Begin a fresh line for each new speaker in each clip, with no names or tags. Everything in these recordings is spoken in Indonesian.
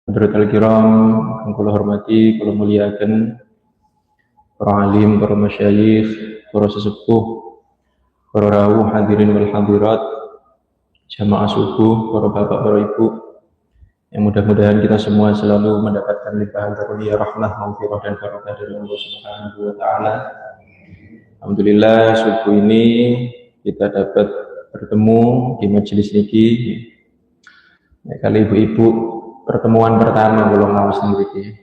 Hadratul kiram, kang kula hormati, kula muliakan para alim, para masyayikh, para sesepuh, para rawuh hadirin wal hadirat, jamaah subuh, para bapak, para ibu, yang mudah-mudahan kita semua selalu mendapatkan limpahan karunia rahmah, maghfirah dan barakah dari Allah Subhanahu wa taala. Alhamdulillah subuh ini kita dapat bertemu di majelis niki. Kali ibu-ibu pertemuan pertama belum mau sendiri.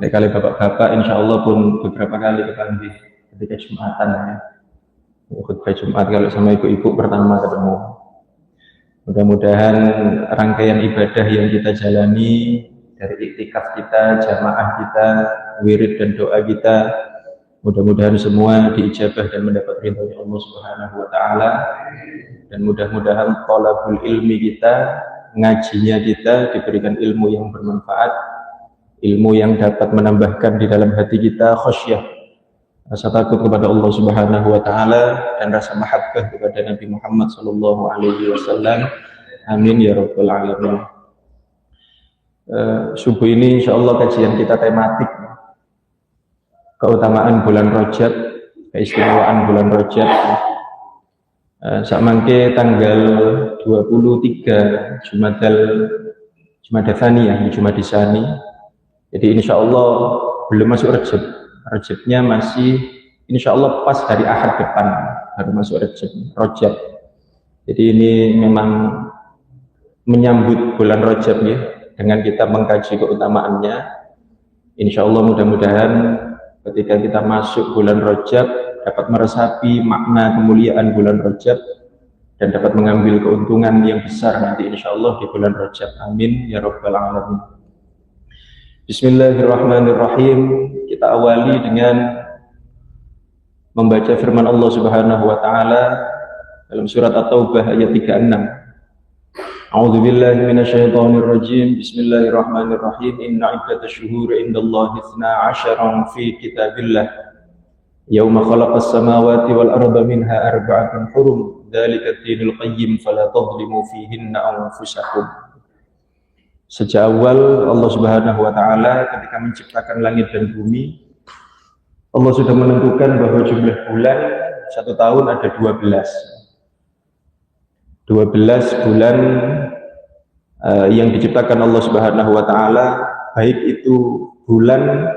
Kali bapak-bapak insya Allah pun beberapa kali ketemu ketika Jumatan ya. Khutbah Jumat kalau sama ibu-ibu pertama ketemu. Mudah-mudahan rangkaian ibadah yang kita jalani dari iktikaf kita, jamaah kita, wirid dan doa kita, mudah-mudahan semua diijabah dan mendapat ridhonya Allah Subhanahu wa taala. Dan mudah-mudahan thalabul ilmi kita, ngajinya kita diberikan ilmu yang bermanfaat, ilmu yang dapat menambahkan di dalam hati kita khasyah, rasa takut kepada Allah Subhanahu wa taala dan rasa mahabbah kepada Nabi Muhammad sallallahu alaihi wasallam. Amin ya rabbal alamin. Subuh ini insyaallah kajian kita tematik keutamaan bulan Rajab, keistimewaan bulan Rajab. Sakmangke tanggal 23 Jumadal Tsaniyah di Jumadisani. Jadi insya Allah belum masuk Rajab. Rajabnya masih insya Allah pas hari Ahad depan baru masuk Rajab. Jadi ini memang menyambut bulan Rajab ya, dengan kita mengkaji keutamaannya. Insya Allah mudah-mudahan ketika kita masuk bulan Rajab dapat meresapi makna kemuliaan bulan Rajab dan dapat mengambil keuntungan yang besar nanti insya Allah di bulan Rajab. Amin ya rabbal alamin. Bismillahirrahmanirrahim. Kita awali dengan membaca firman Allah Subhanahu wa taala dalam surat At-Taubah ayat 36. A'udzu billahi minasyaitonir rajim. Bismillahirrahmanirrahim. Inna iddatash syuhuri indallahi 12 fi kitabillah yauma khalaqas samawati wal arda minha arba'atun hurum dzalika ad-dinul qayyim fala tadhlimu fihinna anfusakum. Sejak awal Allah Subhanahu wa taala ketika menciptakan langit dan bumi, Allah sudah menentukan bahwa jumlah bulan satu tahun ada 12 bulan yang diciptakan Allah Subhanahu wa taala, baik itu bulan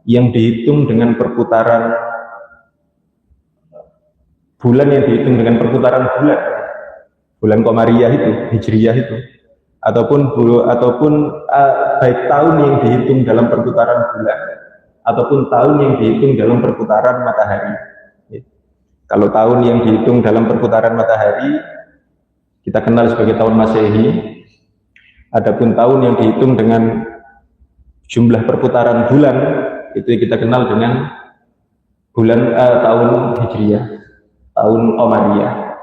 yang dihitung dengan perputaran bulan Qamariyah itu, Hijriyah itu, ataupun baik tahun yang dihitung dalam perputaran bulan ataupun tahun yang dihitung dalam perputaran matahari. Kalau tahun yang dihitung dalam perputaran matahari kita kenal sebagai tahun Masehi. Adapun tahun yang dihitung dengan jumlah perputaran bulan itu kita kenal dengan tahun Hijriyah, tahun Qamariyah.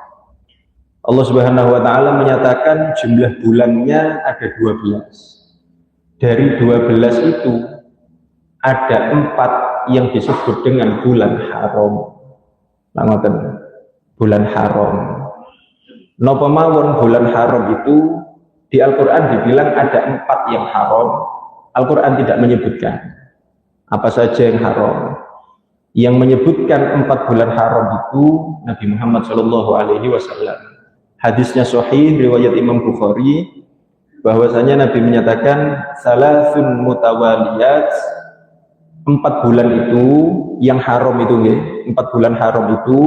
Allah Subhanahu wa taala menyatakan jumlah bulannya ada 12. Dari 12 itu ada 4 yang disebut dengan bulan haram. Langoten, bulan haram. Napa mawon bulan haram itu di Al-Qur'an dibilang ada 4 yang haram. Al-Qur'an tidak menyebutkan apa saja yang haram. Yang menyebutkan 4 bulan haram itu Nabi Muhammad SAW. Hadisnya sahih riwayat Imam Bukhari, bahwasanya Nabi menyatakan salasun mutawaliyat, 4 bulan itu yang haram itu ya, 4 bulan haram itu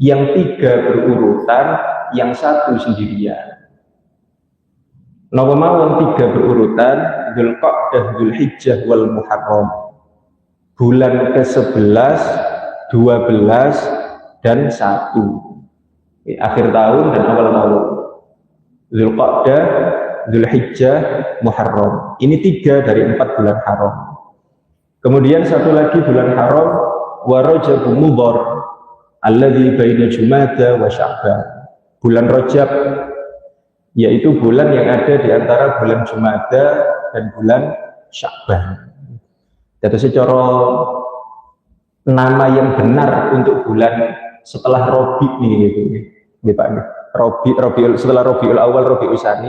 yang 3 berurutan, yang 1 sendirian. Napa mawon 3 berurutan, Dzulqa'dah, Dzulhijjah wal Muharram. Bulan ke-11, 12 dan 1. Akhir tahun dan awal tahun. Dzulqa'dah, Dzulhijjah, Muharram. Ini 3 dari 4 bulan haram. Kemudian 1 lagi bulan haram, wa Rajab Mudhar alladzi baina Jumada wa Sya'ban. Bulan Rajab yaitu bulan yang ada di antara bulan Jumada dan bulan Sya'ban. Jadi secara nama yang benar untuk bulan setelah Rabi nih gitu. Pak, setelah Rabiul Awal, Rabiul Tsani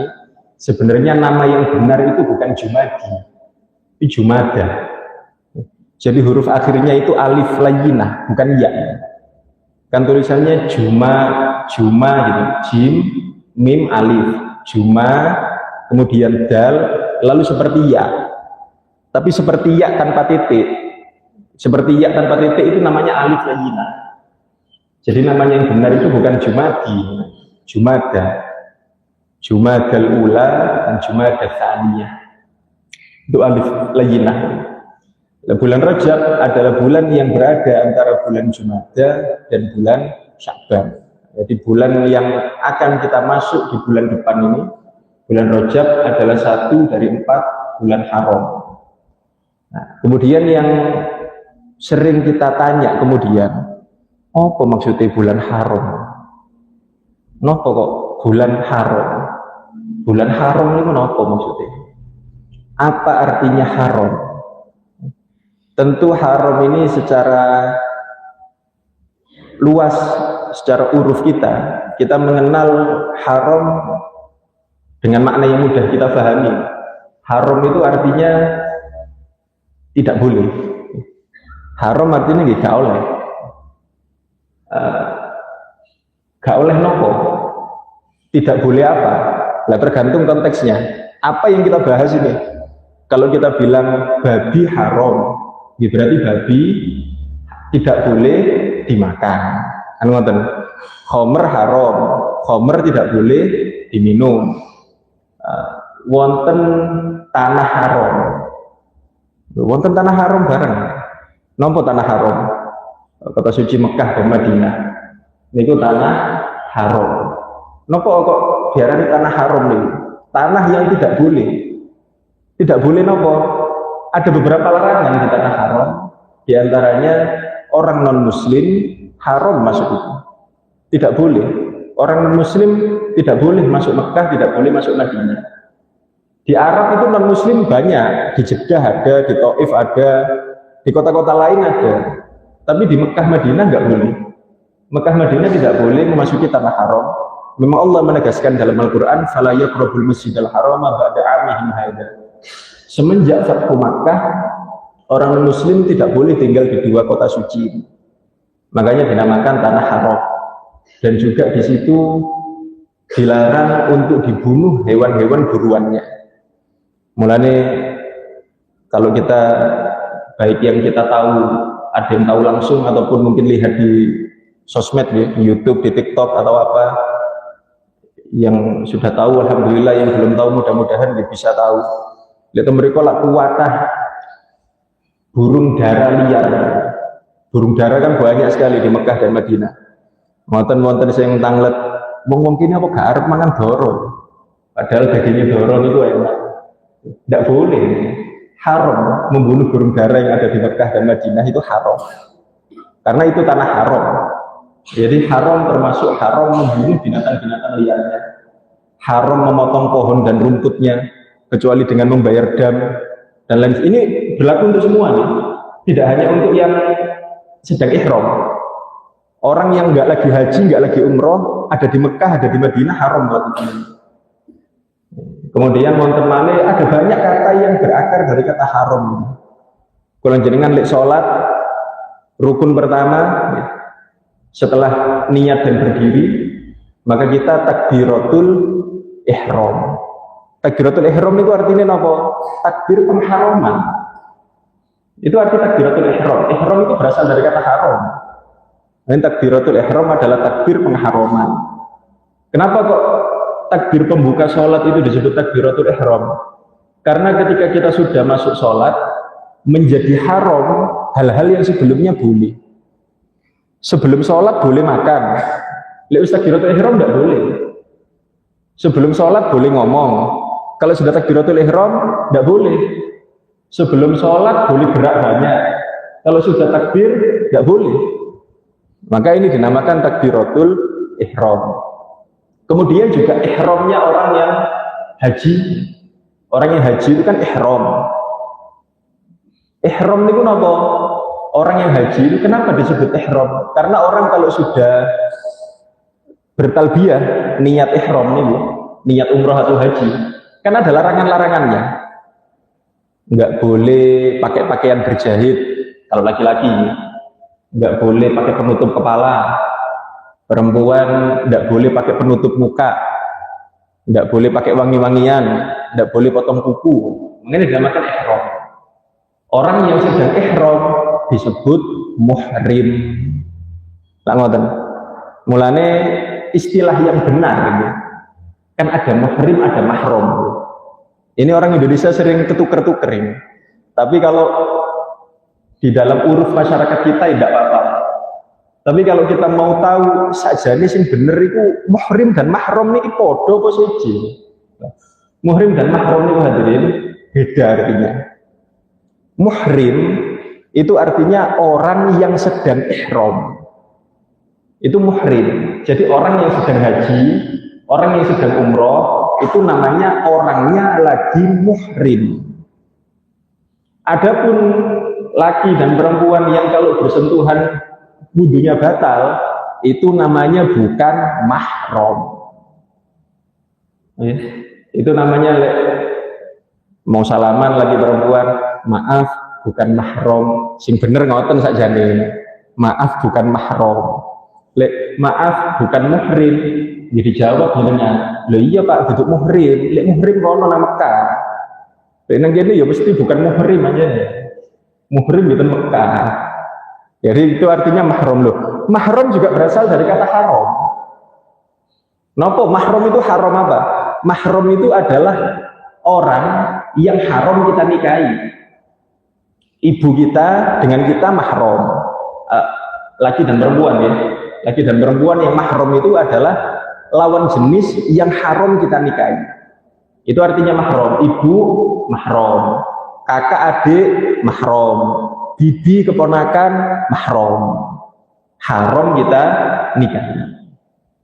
Sebenarnya nama yang benar itu bukan Jumadi, itu Jumada. Jadi huruf akhirnya itu alif layyinah, bukan ya. Kan tulisannya Juma gitu, jim, mim, alif, Juma, kemudian dal, lalu seperti ya. Tapi seperti ya tanpa titik. Seperti ya tanpa titik itu namanya alif layyinah. Jadi namanya yang benar itu bukan Jumadi, Jumada. Jumadal ula dan Jumadal tsaniyah. Itu alif layyinah. Bulan Rajab adalah bulan yang berada antara bulan Jumada dan bulan Sya'ban. Jadi bulan yang akan kita masuk di bulan depan ini, bulan Rajab adalah 1 dari 4 bulan haram. Nah, kemudian yang sering kita tanya kemudian, apa maksudnya bulan haram? Napa kok bulan haram? Bulan haram itu apa maksudnya? Apa artinya haram? Tentu haram ini secara luas, secara uruf kita mengenal haram dengan makna yang mudah kita pahami. Haram itu artinya tidak boleh. Haram artinya gak oleh. Gak oleh nopo. Tidak boleh apa? Nah, tergantung konteksnya. Apa yang kita bahas ini? Kalau kita bilang babi haram, ya berarti babi tidak boleh dimakan. Kan ngoten. Khomer haram, khomer tidak boleh diminum. Wonten tanah haram. Wonten tanah haram bareng. Napa tanah haram? Kota suci Mekah dan Madinah. Niku tanah haram. Napa kok diarani tanah haram niku? Tanah yang tidak boleh. Tidak boleh napa? Ada beberapa larangan di tanah haram. Di antaranya orang non muslim haram masuk itu. Tidak boleh. Orang non muslim tidak boleh masuk Mekah, tidak boleh masuk Madinah. Di Arab itu non muslim banyak, di Jeddah ada, di Taif ada, di kota-kota lain ada. Tapi di Mekah Madinah nggak boleh. Mekah Madinah tidak boleh memasuki tanah haram. Memang Allah menegaskan dalam Al-Quran, "Fala yaqrabul masjidal harama ba'da 'amihim hadza." Semenjak Fathu Makkah, orang muslim tidak boleh tinggal di 2 kota suci. Makanya dinamakan tanah haram. Dan juga di situ dilarang untuk dibunuh hewan-hewan buruannya. Mulanya kalau kita baik yang kita tahu, ada yang tahu langsung ataupun mungkin lihat di sosmed ya, di YouTube, di TikTok atau apa, yang sudah tahu alhamdulillah, yang belum tahu mudah-mudahan bisa tahu. Lihat mereka lah kuatah burung dara liar. Burung dara kan banyak sekali di Mekah dan Madinah. Wonten sing tanglet wong kene apa gak arep mangan doro. Padahal dagingnya doro itu enak. Tidak boleh. Haram membunuh burung dara yang ada di Mekah dan Madinah, itu haram. Karena itu tanah haram. Jadi haram termasuk haram membunuh binatang-binatang liarnya. Haram memotong pohon dan rumputnya kecuali dengan membayar dam dan lain. Ini berlaku untuk semua nih. Tidak hanya untuk yang sedang ihram. Orang yang nggak lagi haji, nggak lagi umroh, ada di Mekah, ada di Madinah, haram buat ini. Kemudian wonten malih ada banyak kata yang berakar dari kata haram. Kalau jenengan lek salat rukun pertama, setelah niat dan berdiri, maka kita takbiratul ihram. Takbiratul ihram itu artinya apa? Takbir pengharaman. Itu arti takbiratul ihram. Ihram itu berasal dari kata haram. Dan takbiratul ihram adalah takbir pengharaman. Kenapa kok takbir pembuka sholat itu disebut takbiratul ihram? Karena ketika kita sudah masuk sholat, menjadi haram hal-hal yang sebelumnya boleh. Sebelum sholat boleh makan. Lek takbiratul ihram tidak boleh. Sebelum sholat boleh ngomong. Kalau sudah takbiratul ihram tidak boleh. Sebelum sholat boleh gerak banyak. Kalau sudah takbir tidak boleh. Maka ini dinamakan takbiratul ihram. Kemudian juga ihramnya orang yang haji. Orang yang haji itu kan ihram. Ihram itu apa? Orang yang haji itu kenapa disebut ihram? Karena orang kalau sudah bertalbiyah, niat ihram ini, niat umrah atau haji, Kan ada larangan-larangannya. Nggak boleh pakai pakaian berjahit kalau laki-laki, nggak boleh pakai penutup kepala. Perempuan nggak boleh pakai penutup muka, nggak boleh pakai wangi-wangian, nggak boleh potong kuku. Ini dinamakan ihram. Orang yang sedang ihram disebut muhrim. Tak ngoten. Mulane istilah yang benar gitu. Kan ada muhrim, ada mahram. Ini orang Indonesia sering ketuker-tuker ini. Tapi kalau di dalam uruf masyarakat kita tidak apa-apa. Tapi kalau kita mau tahu sajane sing bener itu muhrim dan mahram ini podo apa siji. Muhrim dan mahram itu hadirin beda artinya. Muhrim itu artinya orang yang sedang ihram. Itu muhrim. Jadi orang yang sedang haji, orang yang sedang umroh, itu namanya orangnya lagi muhrim. Adapun laki dan perempuan yang kalau bersentuhan wudunya batal, itu namanya bukan mahram. Itu namanya mau salaman lagi perempuan, maaf bukan mahram. Sing bener ngoten sakjane, maaf bukan mahram. Maaf bukan muhrim. Jadi jawab jenengan, lho iya Pak, duduk muhrim. Lek muhrim kono nang Mekah. Lek nang kene ya mesti bukan muhrim aja ya. Muhrim itu Mekah. Jadi itu artinya mahram loh. Mahram juga berasal dari kata haram. Nopo mahram itu haram apa? Mahram itu adalah orang yang haram kita nikahi. Ibu kita dengan kita mahram. Laki dan perempuan ya. Laki dan perempuan yang mahram itu adalah lawan jenis yang haram kita nikahi. Itu artinya mahram. Ibu mahram, kakak adik mahram, bibi keponakan mahram, haram kita nikahi.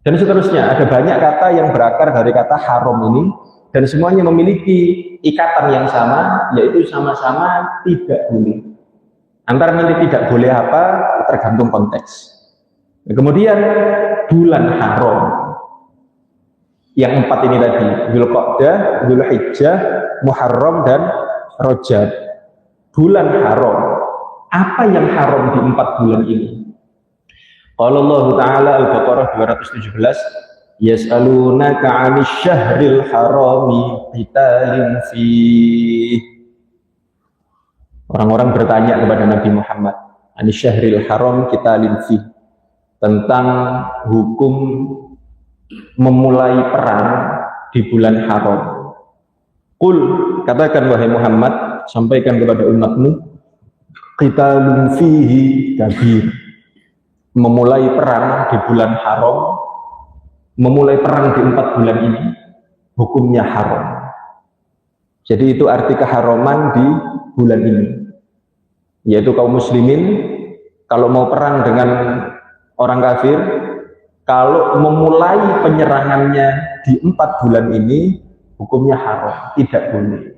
Dan seterusnya ada banyak kata yang berakar dari kata haram ini, dan semuanya memiliki ikatan yang sama, yaitu sama-sama tidak boleh. Antara nanti tidak boleh apa tergantung konteks. Kemudian bulan haram yang 4 ini tadi, Dzulqa'dah, Dzulhijjah, Muharram dan Rajab. Bulan haram. Apa yang haram di 4 bulan ini? Qala Allah Ta'ala Al-Baqarah 217, yas'alunaka 'anil syahril harami qitalin fih. Orang-orang bertanya kepada Nabi Muhammad, 'anil syahril haram qitalin fih, tentang hukum memulai perang di bulan haram. Qul, katakan wahai Muhammad, sampaikan kepada umatmu, qitalun fihi kabir. Memulai perang di bulan haram, memulai perang di 4 bulan ini, hukumnya haram. Jadi itu arti keharaman di bulan ini, yaitu kaum muslimin kalau mau perang dengan orang kafir, kalau memulai penyerangannya di 4 bulan ini, hukumnya haram, tidak boleh.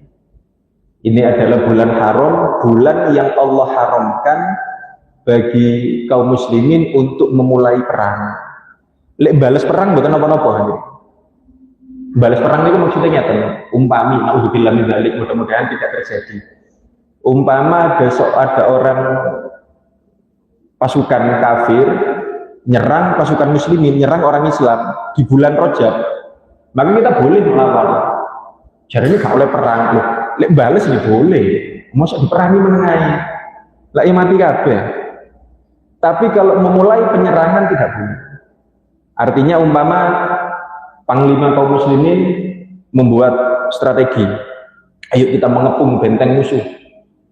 Ini adalah bulan haram, bulan yang Allah haramkan bagi kaum muslimin untuk memulai perang. Lek balas perang bukan apa-apa. Balas perang itu maksudnya nyata, umpami, naudzubillah min dzalik, mudah-mudahan tidak terjadi. Umpama besok ada orang pasukan kafir nyerang pasukan muslimin, nyerang orang Islam di bulan Rajab, maka kita boleh melawan. Jadi ini gak oleh perang, lek balas ini boleh, masa diperangi menengahi, lek mati kabeh. Tapi kalau memulai penyerangan tidak boleh. Artinya umpama panglima kaum muslimin membuat strategi, ayo kita mengepung benteng musuh.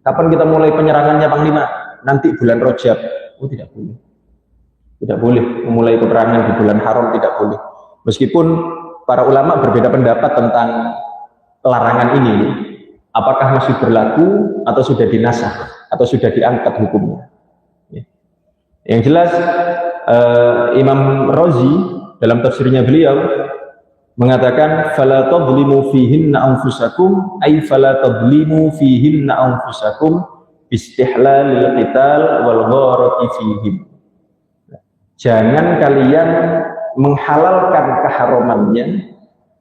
Kapan kita mulai penyerangannya panglima? Nanti bulan Rajab. Oh, tidak boleh. Tidak boleh memulai peperangan di bulan haram, tidak boleh. Meskipun para ulama berbeda pendapat tentang larangan ini, apakah masih berlaku atau sudah dinasakh atau sudah diangkat hukumnya. Yang jelas Imam Razi dalam tafsirnya beliau mengatakan fala tadlimu fihinna anfusakum ay fala tadlimu fihinna anfusakum bistihlalil qital wal gharati fihim. Jangan kalian menghalalkan keharamannya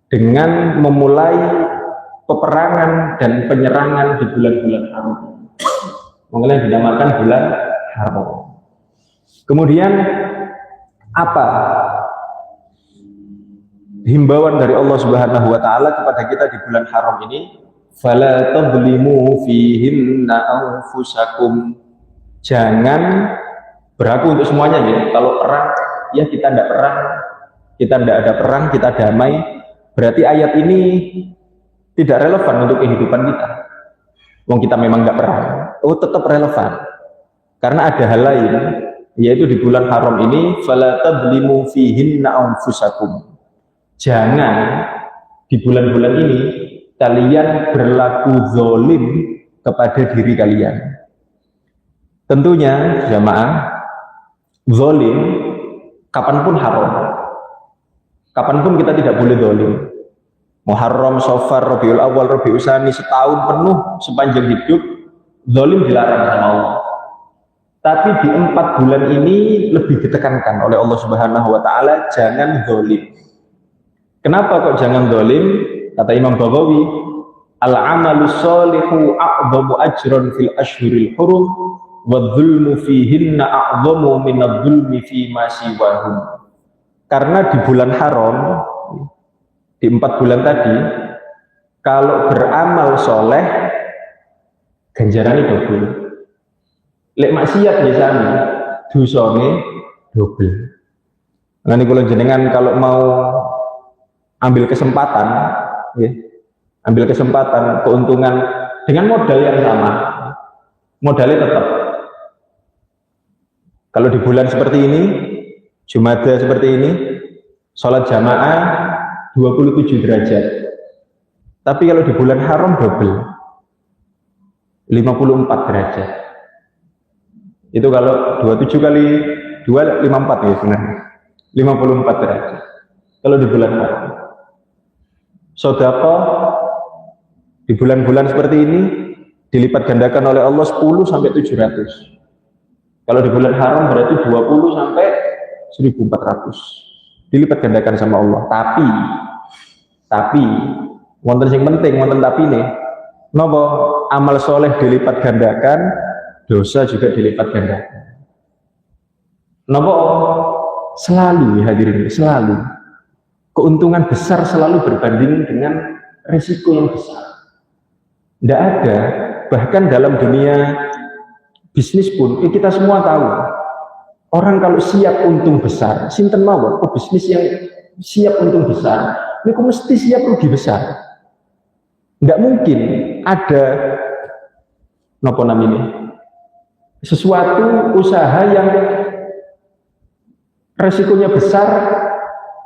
dengan memulai peperangan dan penyerangan di bulan-bulan haram. Makanya dinamakan bulan haram. Kemudian apa himbauan dari Allah Subhanahu wa taala kepada kita di bulan haram ini? Fala tadlimu fihinna anfusakum. Jangan berlaku untuk semuanya ya. Kalau perang, ya kita tidak perang, kita tidak ada perang, kita damai. Berarti ayat ini tidak relevan untuk kehidupan kita. Wong kita memang nggak perang. Oh, tetap relevan. Karena ada hal lain, yaitu di bulan haram ini, fala tadlimu fihinna anfusakum. Jangan di bulan-bulan ini kalian berlaku zalim kepada diri kalian. Tentunya jamaah, zalim kapanpun haram. Kapanpun kita tidak boleh zalim. Muharram, Safar, Rabiul Awal, Rabiul Tsani, setahun penuh sepanjang hidup zalim dilarang sama Allah. Tapi di 4 bulan ini lebih ditekankan oleh Allah Subhanahu wa taala, jangan zalim. Kenapa kok jangan zalim? Kata Imam Baghawi, al-amalu sholihu a'dhamu ajran fil ashhuril hurum wadh-dhulmu fihinna a'dhamu minadh-dhulmi fi ma siwahum. Karena di bulan haram, di 4 bulan tadi, kalau beramal soleh ganjarannya double. Lek maksiat biasanya dosane double. Nanti kalau jenengan kalau mau ambil kesempatan, ya, ambil kesempatan keuntungan dengan modal yang sama, modalnya tetap. Kalau di bulan seperti ini, Jumada seperti ini, sholat jamaah 27 derajat. Tapi kalau di bulan haram double, 54 derajat. Itu kalau 27 kali 2, 54 ya sebenarnya. 54 derajat. Kalau di bulan haram. Sedekah di bulan-bulan seperti ini dilipat gandakan oleh Allah 10 sampai 700. Kalau di bulan haram berarti 20 sampai 1400. Dilipat gandakan sama Allah. Tapi wonten sing penting, wonten tapi nih. Napa amal soleh dilipat gandakan, dosa juga dilipat gandakan. Napa selalu hadirin, selalu keuntungan besar selalu berbanding dengan risiko yang besar. Tidak ada, bahkan dalam dunia bisnis pun, kita semua tahu, orang kalau siap untung besar, sinten mawon, bisnis yang siap untung besar, ini mesti siap rugi besar. Tidak mungkin ada nopo namanya sesuatu usaha yang resikonya besar,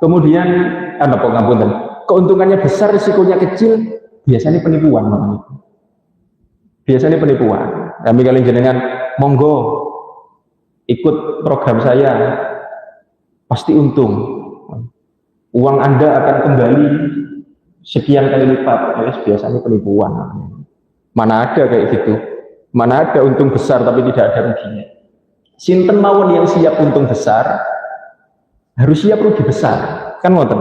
kemudian keuntungannya besar, risikonya kecil, biasanya penipuan. Biasanya penipuan. Kami kalian jenengan monggo ikut program saya, pasti untung. Uang Anda akan kembali sekian kali lipat. Biasanya penipuan. Mana ada kayak gitu? Mana ada untung besar tapi tidak ada ruginya? Sinten mawon yang siap untung besar harus siap rugi besar, kan ngoten.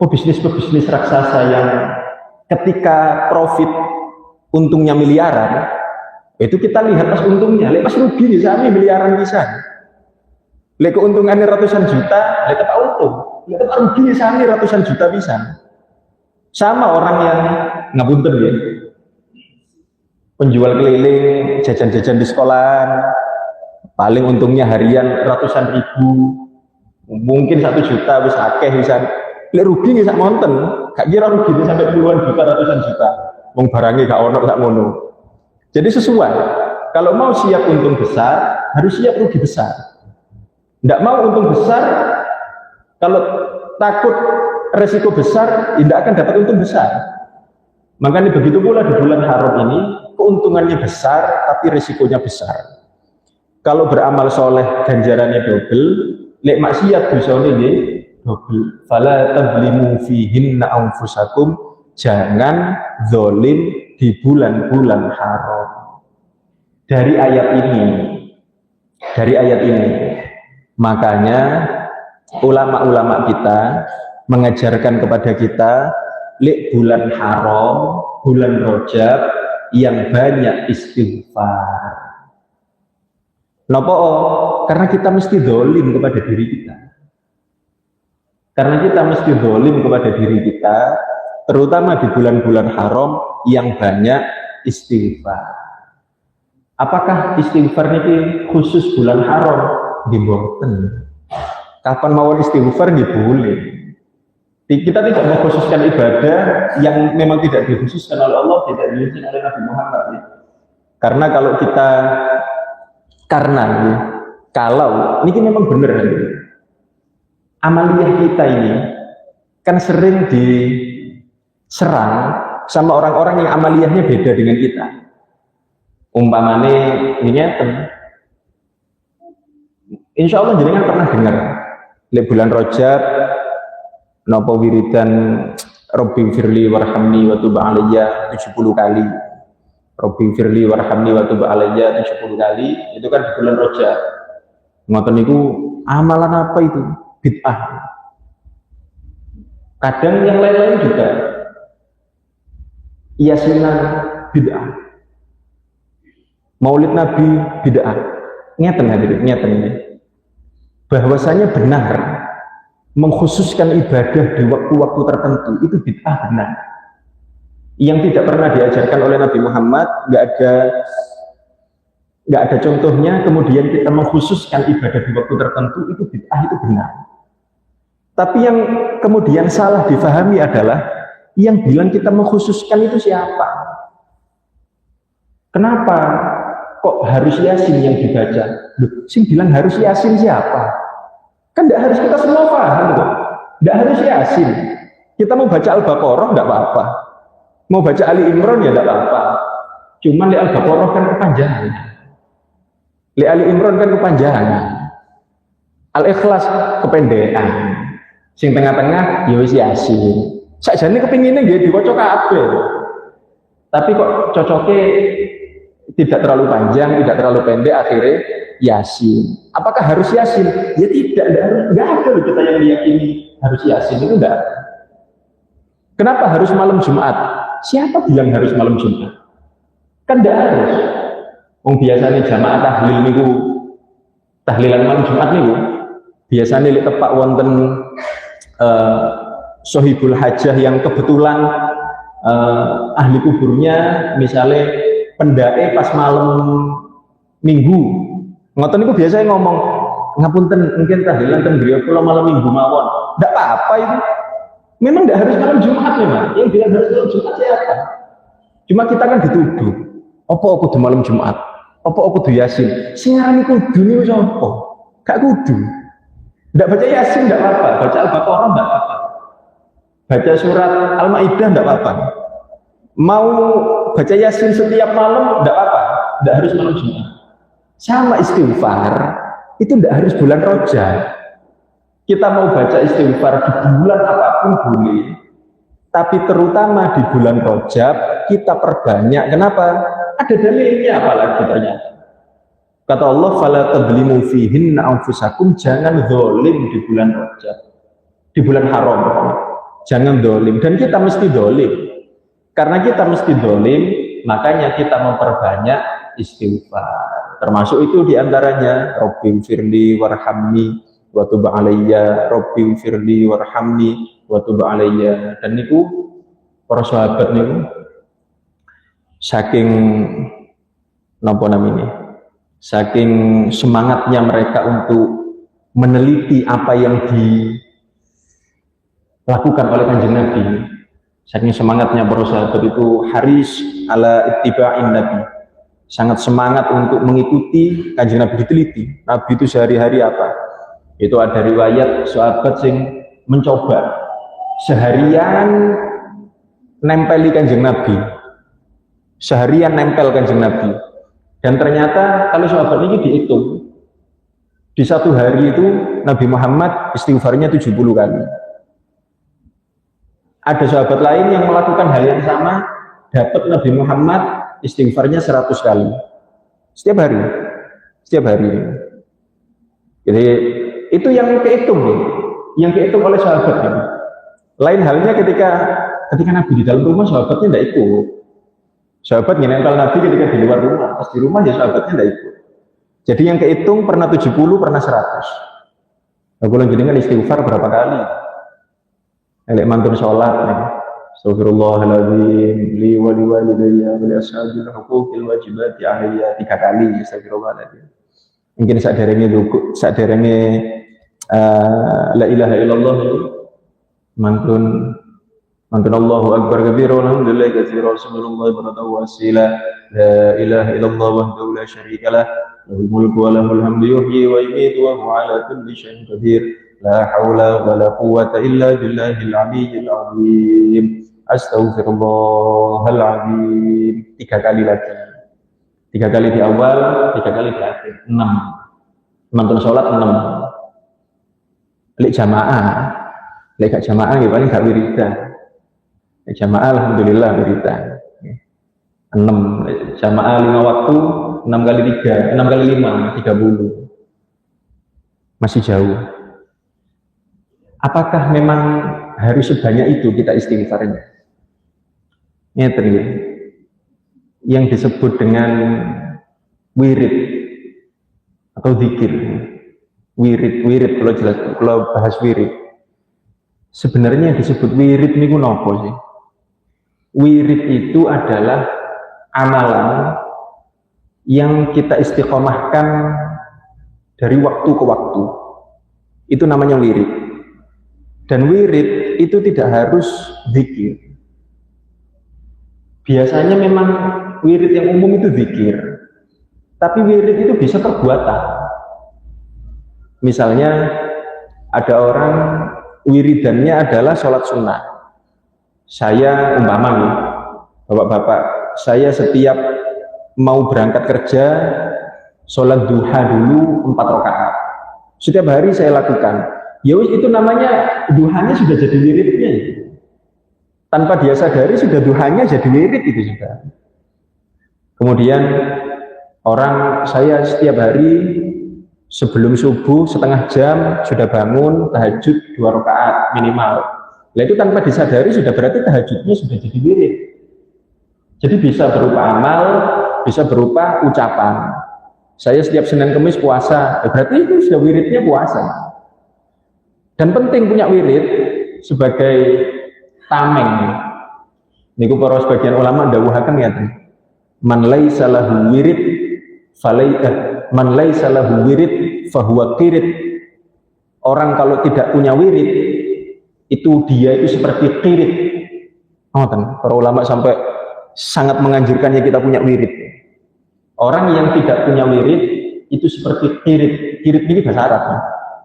Pebisnis raksasa yang ketika profit untungnya miliaran, itu kita lihat pas untungnya, pas rugi di sana miliaran bisa. Lek keuntungannya ratusan juta, lek tak untung, lek tak rugi di sana ratusan juta bisa. Sama orang yang ngapunten ya, penjual keliling, jajan-jajan di sekolahan, paling untungnya harian ratusan ribu, mungkin 1 juta bisa akeh bisa. Lek rugi nih sak monten, gak kira rugi nih sampai puluhan juta, ratusan juta. Wong barangnya gak ono sak ngono. Jadi sesuai. Kalau mau siap untung besar, harus siap rugi besar. Tidak mau untung besar, kalau takut resiko besar, tidak akan dapat untung besar. Makanya begitu pula di bulan haram ini, keuntungannya besar, tapi resikonya besar. Kalau beramal soleh, ganjarannya double, lek maksiat dosane nggih double. Fala tablimu fihinna anfusakum, jangan zalim di bulan-bulan haram. Dari ayat ini, makanya ulama-ulama kita mengajarkan kepada kita bulan haram, bulan Rajab yang banyak istighfar. Napa? Karena kita mesti dolim kepada diri kita. Karena kita mesti dolim kepada diri kita, terutama di bulan-bulan haram yang banyak istighfar. Apakah istighfar ini khusus bulan haram? Diboten. Kapan mau istighfar boleh. Kita tidak mengkhususkan ibadah yang memang tidak dikhususkan oleh Allah, tidak diizinkan oleh Nabi Muhammad. Karena kalau ini memang benar, amaliyah kita ini kan sering diserang sama orang-orang yang amaliyahnya beda dengan kita. Umpamane ini insya Allah jenengan pernah dengar di bulan Rajab napa wiridan Rabbi firli warhamni wa tub alayya 70 kali. Rabbi firli warhamni wa tub alayya 70 kali, itu kan di bulan Rajab. Ngoten niku amalan apa itu? Bid'ah. Kadang yang lain-lain juga yasinan bid'ah. Maulid Nabi bid'ah. Ngeten ini. Bahwasanya benar mengkhususkan ibadah di waktu-waktu tertentu itu bid'ah benar. Yang tidak pernah diajarkan oleh Nabi Muhammad, nggak ada contohnya. Kemudian kita mengkhususkan ibadah di waktu tertentu itu bid'ah, itu benar. Tapi yang kemudian salah difahami adalah yang bilang kita mengkhususkan itu siapa? Kenapa kok harus Yasin yang dibaca? Loh, sing bilang harus Yasin siapa? Kan tidak harus kita semua paham kok. Tidak harus Yasin. Kita mau baca Al-Baqarah tidak apa-apa. Mau baca Ali Imran ya tidak apa-apa. Cuman di Al-Baqarah kan kepanjangan. Di Ali Imran kan kepanjangan. Al-Ikhlas kependekan. Sing tengah-tengah ya wis Yasin. Sakjane kepinginnya nggih diwaca kabeh. Tapi kok cocoknya tidak terlalu panjang, tidak terlalu pendek, akhirnya Yasin. Apakah harus Yasin? Ya tidak ada loh kita yang meyakini harus Yasin, itu enggak. Kenapa harus malam Jumat? Siapa bilang harus malam Jumat? Kan enggak harus. Biasanya jamaah tahlil niku, tahlilan malam Jumat niku biasanya tepak wonten sohibul hajah yang kebetulan ahli kuburnya misalnya pendake pas malam Minggu, ngoten niku biasanya ngomong ngapunten mungkin tahlilan ten griya kula malam Minggu mawon. Ndak apa-apa itu. Memang ndak harus malam Jumat memang. Yang bilang harus malam Jumat siapa? Cuma kita kan dituduh. Apa kudu malam Jumat? Apa kudu Yasin? Sing ngarani kudu niku sapa? Gak kudu. Ndak baca Yasin ndak apa-apa, baca Al-Baqarah ndak apa-apa. Baca surat Al-Maidah ndak apa-apa. Mau baca Yasin setiap malam tidak apa, tidak harus malam Jumat. Sama istighfar itu tidak harus bulan Rajab. Kita mau baca istighfar di bulan apapun boleh, tapi terutama di bulan Rajab kita perbanyak. Kenapa? Ada dalilnya apalagi ternyata. Kata Allah, "Fala tadlimu fihinna anfusakum", jangan zalim di bulan Rajab, di bulan haram. Jangan zalim, dan kita mesti zalim. Karena kita mesti dolim, makanya kita memperbanyak istighfar. Termasuk itu diantaranya Rabbi firli warhamni wa tub alayya, Rabbi firli warhamni wa tub alayya. Dan niku para sahabat niku saking napa namanya? Saking semangatnya mereka untuk meneliti apa yang dilakukan oleh Kanjeng Nabi. Saking semangatnya para sahabat itu haris ala ittiba'in Nabi, sangat semangat untuk mengikuti Kanjeng Nabi, diteliti Nabi itu sehari-hari apa. Itu ada riwayat sahabat sing mencoba seharian nempeli Kanjeng Nabi, seharian nempel Kanjeng Nabi, dan ternyata kalau sahabat ini dihitung di satu hari itu Nabi Muhammad istighfarnya 70 kali. Ada sahabat lain yang melakukan hal yang sama, dapat Nabi Muhammad istighfarnya 100 kali setiap hari. Jadi itu yang kehitung oleh sahabat. Lain halnya ketika ketika Nabi di dalam rumah, sahabatnya tidak ikut. Sahabat nyenengkal Nabi ketika di luar rumah, pas di rumah ya sahabatnya tidak ikut. Jadi yang kehitung pernah 70, pernah 100. Aku lagi dengan istighfar berapa kali? Elek mantun sholat nih. Astagfirullahaladzim li wa li walidayya wa li ashabil huquqil wajibati alaiya 3 kali astagfirullahaladzim. Mungkin saderenge la ilaha illallah mantun Allahu akbar kabira walhamdulillahi katsira subhanallahi wa wasila la ilaha illallah wahdahu la syarikalah lahul mulku wa lahul hamdu yuhyi wa yumiitu wa huwa ala kulli syai'in qadir la haula wa la quwwata illa billahil aliyyil azim astaghfirullahal azim 3 kali lagi. 3 kali di awal, 3 kali di akhir, 6. Mantun sholat 6. Lek gak jamaah ya paling gak wiridan. Lek jamaah alhamdulillah wiridan. 6 jamaah 5 waktu, 6 kali 3, 6 kali 5, 30. Masih jauh. Apakah memang harus sebanyak itu kita istighfarnya? Ngeten ya. Yang disebut dengan wirid atau zikir. Wirid kalau bahas wirid. Sebenarnya yang disebut wirid niku napa sih? Wirid itu adalah amalan yang kita istiqomahkan dari waktu ke waktu. Itu namanya wirid. Dan wirid itu tidak harus zikir. Biasanya memang wirid yang umum itu zikir. Tapi wirid itu bisa perbuatan. Misalnya ada orang wiridannya adalah sholat sunnah. Saya umpama nih, bapak-bapak, saya setiap mau berangkat kerja, sholat duha dulu 4 rakaat. Setiap hari saya lakukan. Ya itu namanya duhanya sudah jadi wiridnya. Tanpa dia sadari sudah duhanya jadi wirid itu sudah. Kemudian saya setiap hari sebelum subuh setengah jam sudah bangun tahajud 2 rakaat minimal. Nah itu tanpa disadari sudah berarti tahajudnya sudah jadi wirid. Jadi bisa berupa amal, bisa berupa ucapan. Saya setiap Senin Kamis puasa, berarti itu sudah wiridnya puasa. Dan penting punya wirid sebagai tameng. Niku para sebagian ulama ndawuhaken ngeten. Man laisa lahu wirid man laisa lahu wirid fahuwa qirid. Orang kalau tidak punya wirid itu dia itu seperti qirid. Ngoten, para ulama sampai sangat menganjurkannya kita punya wirid. Orang yang tidak punya wirid itu seperti qirid. Qirid ini bahasa Arab.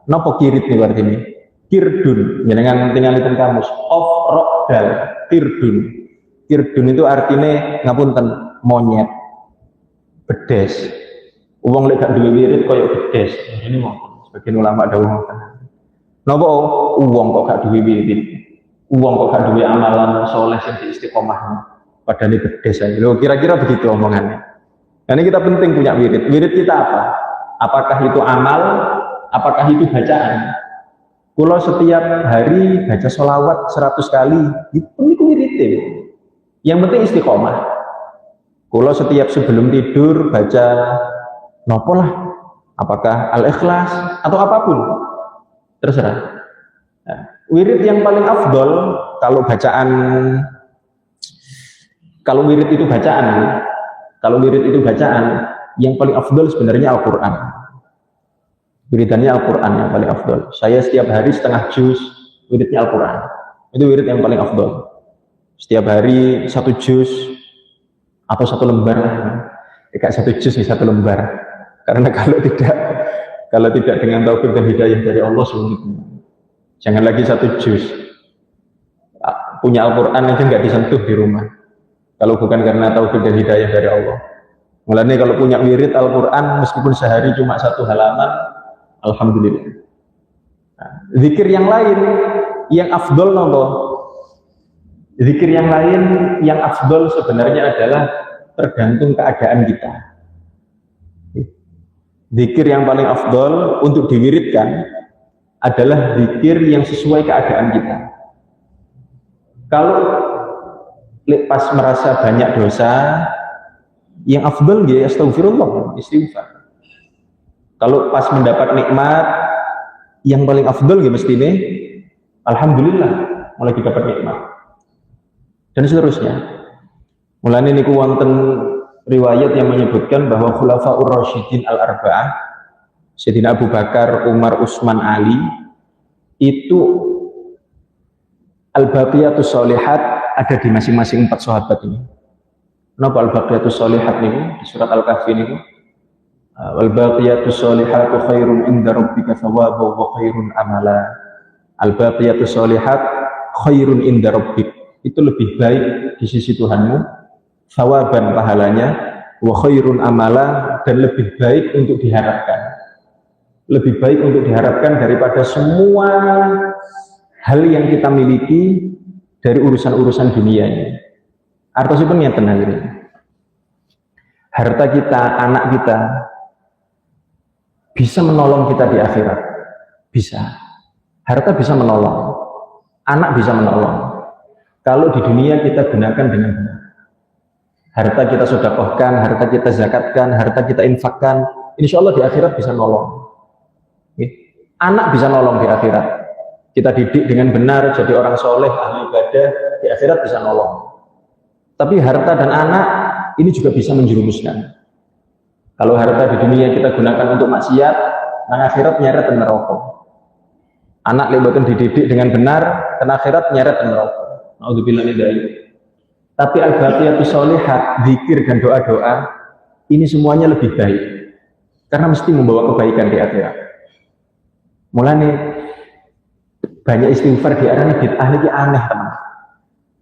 Napa qirid niku artine? Kirdun, jenengan tinggalitan kamus. Rokdal, kirdun. Kirdun itu artinya ngapunten monyet, bedes. Uang lek gak duwe wirid koyo bedes. Ini mau sebagian ulama dawuh ngoten. Napa uang kok gak duwe wirid? Uang kok gak duwe amalan soleh sing diistiqomahno. Padahal bedes aja. Lho kira-kira begitu omongannya. Nah, ini kita penting punya wirid. Wirid kita apa? Apakah itu amal? Apakah itu bacaan? Kalau setiap hari baca sholawat 100 kali, itu wirid. Yang penting istiqomah. Kalau setiap sebelum tidur baca nopo lah, apakah Al-Ikhlas atau apapun, terserah. Nah, wirid yang paling afdol kalau wirid itu bacaan, yang paling afdol sebenarnya Al-Quran. Wiridannya Al-Quran yang paling afdol. Saya setiap hari setengah juz wiridnya Al-Quran. Itu wirid yang paling afdol. Setiap hari 1 juz atau 1 lembar lah. Kayak 1 juz nih 1 lembar. Karena kalau tidak dengan taufik dan hidayah dari Allah sulit. Jangan lagi 1 juz. Punya Al-Quran aja nggak disentuh di rumah. Kalau bukan karena taufik dan hidayah dari Allah. Mulanya kalau punya wirid Al-Quran meskipun sehari cuma 1 halaman, alhamdulillah. Nah, zikir yang lain yang afdol nopo? Zikir yang lain yang afdol sebenarnya adalah tergantung keadaan kita. Zikir yang paling afdol untuk diwiridkan adalah zikir yang sesuai keadaan kita. Kalau pas merasa banyak dosa, yang afdal ya astagfirullah, istighfar. Kalau pas mendapat nikmat, yang paling afdal ya mesti ini alhamdulillah mulai dapat nikmat. Dan seterusnya. Mulane niku wonten riwayat yang menyebutkan bahwa Khulafaur Rasyidin al-Arba'ah, Sayyidina Abu Bakar, Umar, Utsman, Ali, itu al-baqiyatus sholihat ada di masing-masing 4 sahabat ini. Kenapa al-baqiyatus sholihat niku di surat Al-Kahfi niku? Wal baqiyatus sholihatu khairun inda rabbika thawaban wa khairun amala. Al-baqiyatus sholihat khairun inda rabbik. Itu lebih baik di sisi Tuhanmu, thawaban pahalanya, wa khairun amala, dan lebih baik untuk diharapkan. Lebih baik untuk diharapkan daripada semua hal yang kita miliki dari urusan-urusan dunia ini. Artinya pengertian hal ini. Harta kita, anak kita bisa menolong kita di akhirat. Bisa. Harta bisa menolong. Anak bisa menolong. Kalau di dunia kita gunakan dengan benar. Harta kita sedekahkan, harta kita zakatkan, harta kita infakkan, insya Allah di akhirat bisa nolong. Anak bisa nolong di akhirat. Kita didik dengan benar, jadi orang soleh, ahli ibadah, di akhirat bisa nolong. Tapi harta dan anak ini juga bisa menjerumuskan. Kalau harta di dunia kita gunakan untuk maksiat, nang akhirat nyeret neraka. Anak lebakan dididik dengan benar, dan akhirat nyeret neraka. Naudzubillah min dzalik. Tapi al-baqiyatus sholihat, zikir dan doa-doa, ini semuanya lebih baik. Karena mesti membawa kebaikan di akhirat. Mulane banyak istighfar di arahnya bid'ah ini aneh teman.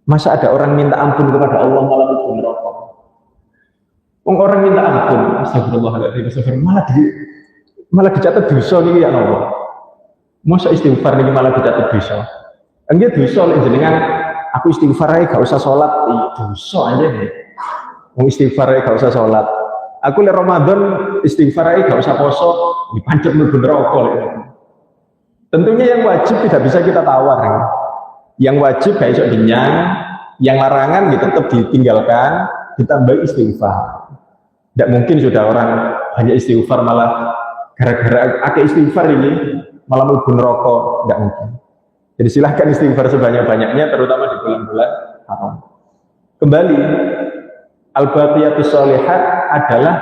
Masa ada orang minta ampun kepada Allah malah mlebu neraka. Orang minta ampun, astagfirullahaladzim, malah dicatat dosa nih ya Allah. Masa istighfar ini malah dicatat dosa. Enggak dosa lek jenengan aku istighfar aja gak usah sholat, dosa aja nih. Mau istighfar aja gak usah sholat. Aku le Ramadan istighfar aja gak usah poso, dipancet mlebu neraka lek. Tentunya yang wajib tidak bisa kita tawar. Yang wajib gak iso dinyang, yang larangan gitu tetap ditinggalkan, ditambah istighfar. Tidak mungkin sudah orang hanya istighfar malah gara-gara akeh istighfar ini malah mlebu neraka, tidak mungkin. Jadi silahkan istighfar sebanyak-banyaknya, terutama di bulan-bulan haram. Kembali, al-baqiyatus sholihat adalah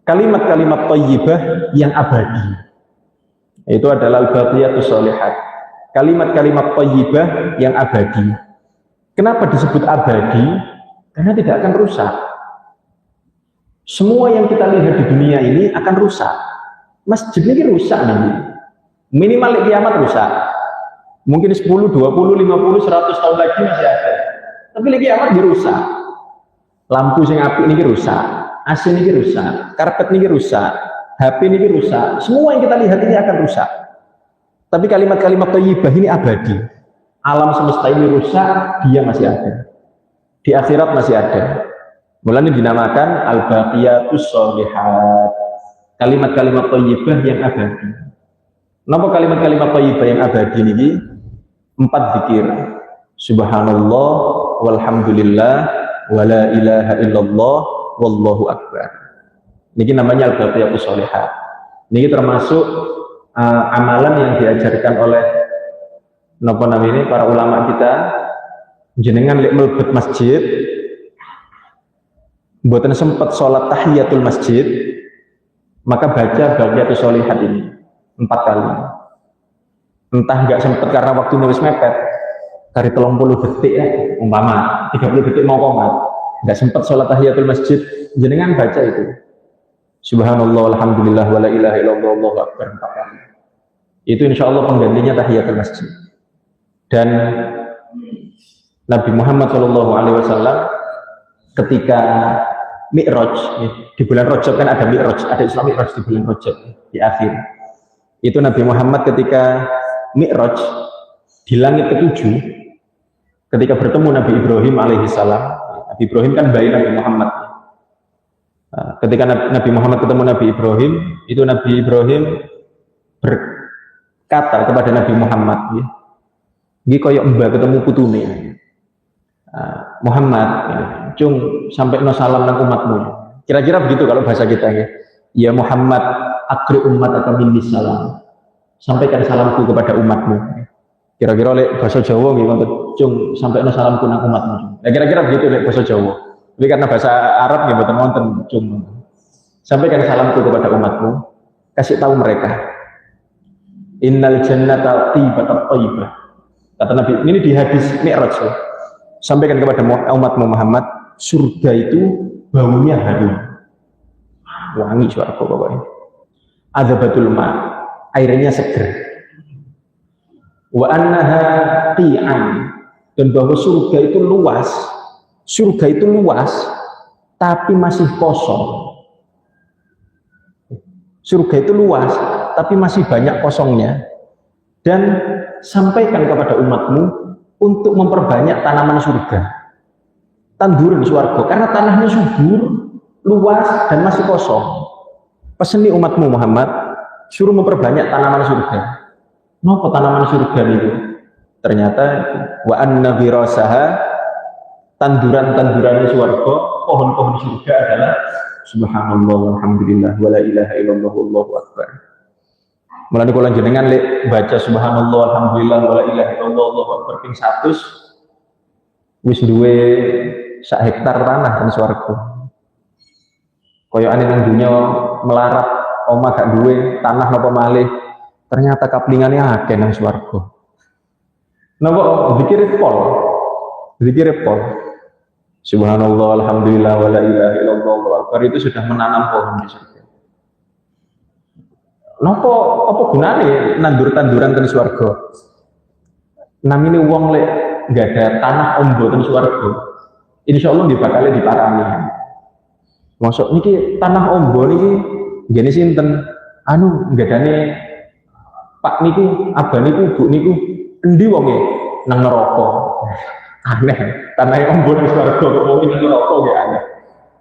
kalimat-kalimat thayyibah yang abadi. Itu adalah al-baqiyatus sholihat, kalimat-kalimat thayyibah yang abadi. Kenapa disebut abadi? Karena tidak akan rusak. Semua yang kita lihat di dunia ini akan rusak. Masjid ini rusak nanti. Minimal di kiamat rusak. Mungkin 10, 20, 50, 100 tahun lagi masih ada. Tapi di kiamat dirusak. Lampu sing apik ini rusak, AC ini rusak, karpet ini rusak, HP ini rusak. Semua yang kita lihat ini akan rusak. Tapi kalimat-kalimat thayyibah ini abadi. Alam semesta ini rusak, dia masih ada. Di akhirat masih ada. Mulanya dinamakan al-baqiyatus sholihat. Kalimat-kalimat thayyibah yang abadi. Kenapa kalimat-kalimat thayyibah yang abadi ini? 4 zikir. Subhanallah, walhamdulillah, wala ilaha illallah, wallahu akbar. Ini namanya al-baqiyatus sholihat. Ini termasuk amalan yang diajarkan oleh para ulama kita. Jenengan lek mlebet masjid, mboten sempat sholat tahiyatul masjid, maka baca baqiyatus sholihat ini 4 kali. Entah nggak sempat karena waktu nulis mepet, dari 30 detik ya, umpama 30 detik mau komat, nggak sempat sholat tahiyatul masjid, jenengan baca itu. Subhanallah, alhamdulillah, wala ilaha illallah, wallahu akbar 4 kali. Itu insya Allah penggantinya tahiyatul masjid. Dan Nabi Muhammad SAW ketika Mi'raj, di bulan Rajab kan ada Mi'raj, ada Islam Mi'raj di bulan Rajab di akhir. Itu Nabi Muhammad ketika Mi'raj di langit ke-7, ketika bertemu Nabi Ibrahim alaihissalam. Nabi Ibrahim kan bayi Nabi Muhammad. Ketika Nabi Muhammad ketemu Nabi Ibrahim, itu Nabi Ibrahim berkata kepada Nabi Muhammad, "Iki koyok mbak ketemu putune." Muhammad, cung sampai no salam nang umatmu. Kira-kira begitu kalau bahasa kita ya. Ya Muhammad, akri umat atau minni salam. Sampaikan salamku kepada umatmu. Kira-kira oleh bahasa Jawa gitu, cung sampai no salamku nang umatmu. Nah, kira-kira begitu oleh bahasa Jawa. Tapi karena bahasa Arab gitu, wonten cung. Sampaikan salamku kepada umatmu. Kasih tahu mereka. Innal jannata tibatat thayyibah. Kata Nabi, ini di hadis Mi'raj ya. Sampaikan kepada umatmu Muhammad, surga itu baunya harum, wangi suara pokoknya. Adzabatul ma, airnya seger. Wa annaha qi'an, dan bahwa surga itu luas. Surga itu luas, tapi masih kosong. Surga itu luas, tapi masih banyak kosongnya. Dan sampaikan kepada umatmu untuk memperbanyak tanaman surga, tanduran surga, karena tanahnya subur, luas dan masih kosong. Peseni umatmu Muhammad, suruh memperbanyak tanaman surga. Nopo tanaman surga itu? Ternyata wa anna wirasaha, tanduran-tanduran surga, pohon-pohon surga adalah subhanallah walhamdulillah wala ilaha illallah wallahu akbar. Mulane kula jenengan lek baca subhanallah alhamdulillah wala ilaha illallah wallahu akbar ping 100 wis duwe sak hektar tanah nang swarga. Koyokane nang dunya melarat omah gak duwe tanah napa malih, ternyata kaplingane akeh nang swarga. Napa dikire pol. Dikire pol. Subhanallah alhamdulillah wala ilaha illallah wallahu akbar itu sudah menanam pohon di surga. Nopo apa gunane nandur-tanduran ten swarga? Namine wong lek nggak ada tanah ombo ten swarga. Insyaallah nggih bakal diparani. Masuk niki tanah ombo niki ngene sinten? Anu nggadane Pak niku, abah niku, Bu niku endi wonge nang neraka. Aneh, tanah ombo nang swarga kok wong nang neraka nggih aneh.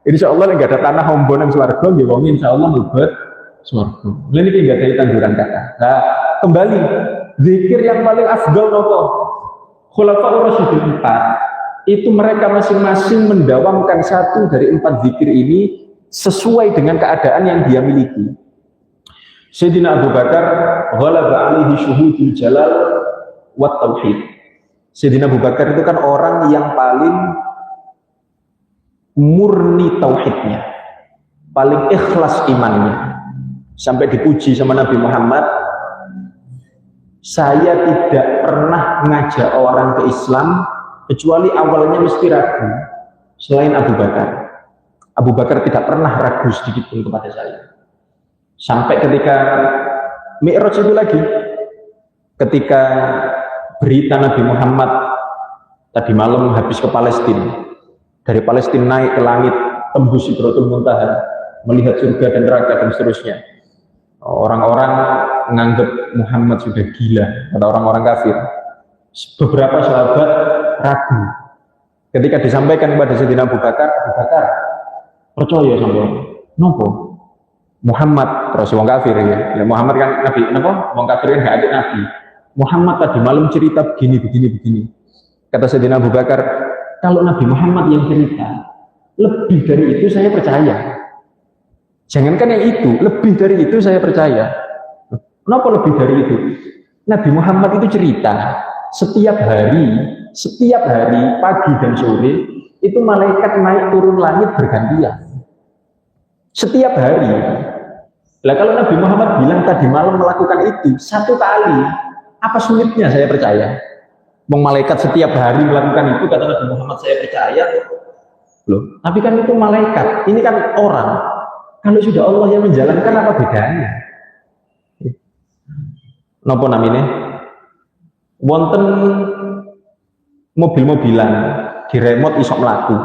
Insyaallah nek nggak ada tanah ombo nang swarga nggih wong insyaallah mlebet surga. Ini enggak ada tanduran kata. Nah, kembali zikir yang paling afdal nopo? Khulafaur Rasyidin 4 itu mereka masing-masing mendawamkan satu dari 4 zikir ini sesuai dengan keadaan yang dia miliki. Sayyidina Abu Bakar ghalaba alaihi syuhudul jalal wat tauhid. Sayyidina Abu Bakar itu kan orang yang paling murni tauhidnya, paling ikhlas imannya. Sampai dipuji sama Nabi Muhammad, saya tidak pernah ngajak orang ke Islam kecuali awalnya mesti ragu selain Abu Bakar. Abu Bakar tidak pernah ragu sedikit pun kepada saya. Sampai ketika Mi'raj itu lagi, ketika berita Nabi Muhammad tadi malam habis ke Palestina, dari Palestina naik ke langit, tembus Sidratul Muntaha, melihat surga dan neraka dan seterusnya. Orang-orang menganggap Muhammad sudah gila, kata orang-orang kafir. Beberapa sahabat ragu. Ketika disampaikan kepada Sayyidina Abu Bakar percaya sama nopo Muhammad, terus wong kafir ya. Muhammad kan nabi, napa? Wong kafir kan gak ada nabi. Muhammad tadi malam cerita begini. Kata Sayyidina Abu Bakar, kalau Nabi Muhammad yang cerita, lebih dari itu saya percaya. Jangankan yang itu, lebih dari itu saya percaya. Kenapa lebih dari itu? Nabi Muhammad itu cerita, setiap hari pagi dan sore itu malaikat naik turun langit bergantian. Setiap hari. Lah kalau Nabi Muhammad bilang tadi malam melakukan itu 1 kali, apa sulitnya saya percaya? Malaikat setiap hari melakukan itu, kata Nabi Muhammad saya percaya. Loh, tapi kan itu malaikat, ini kan orang. Kalau sudah Allah yang menjalankan, apa bedanya? Napa namine? Wonten mobil-mobilan di remote isok mlaku.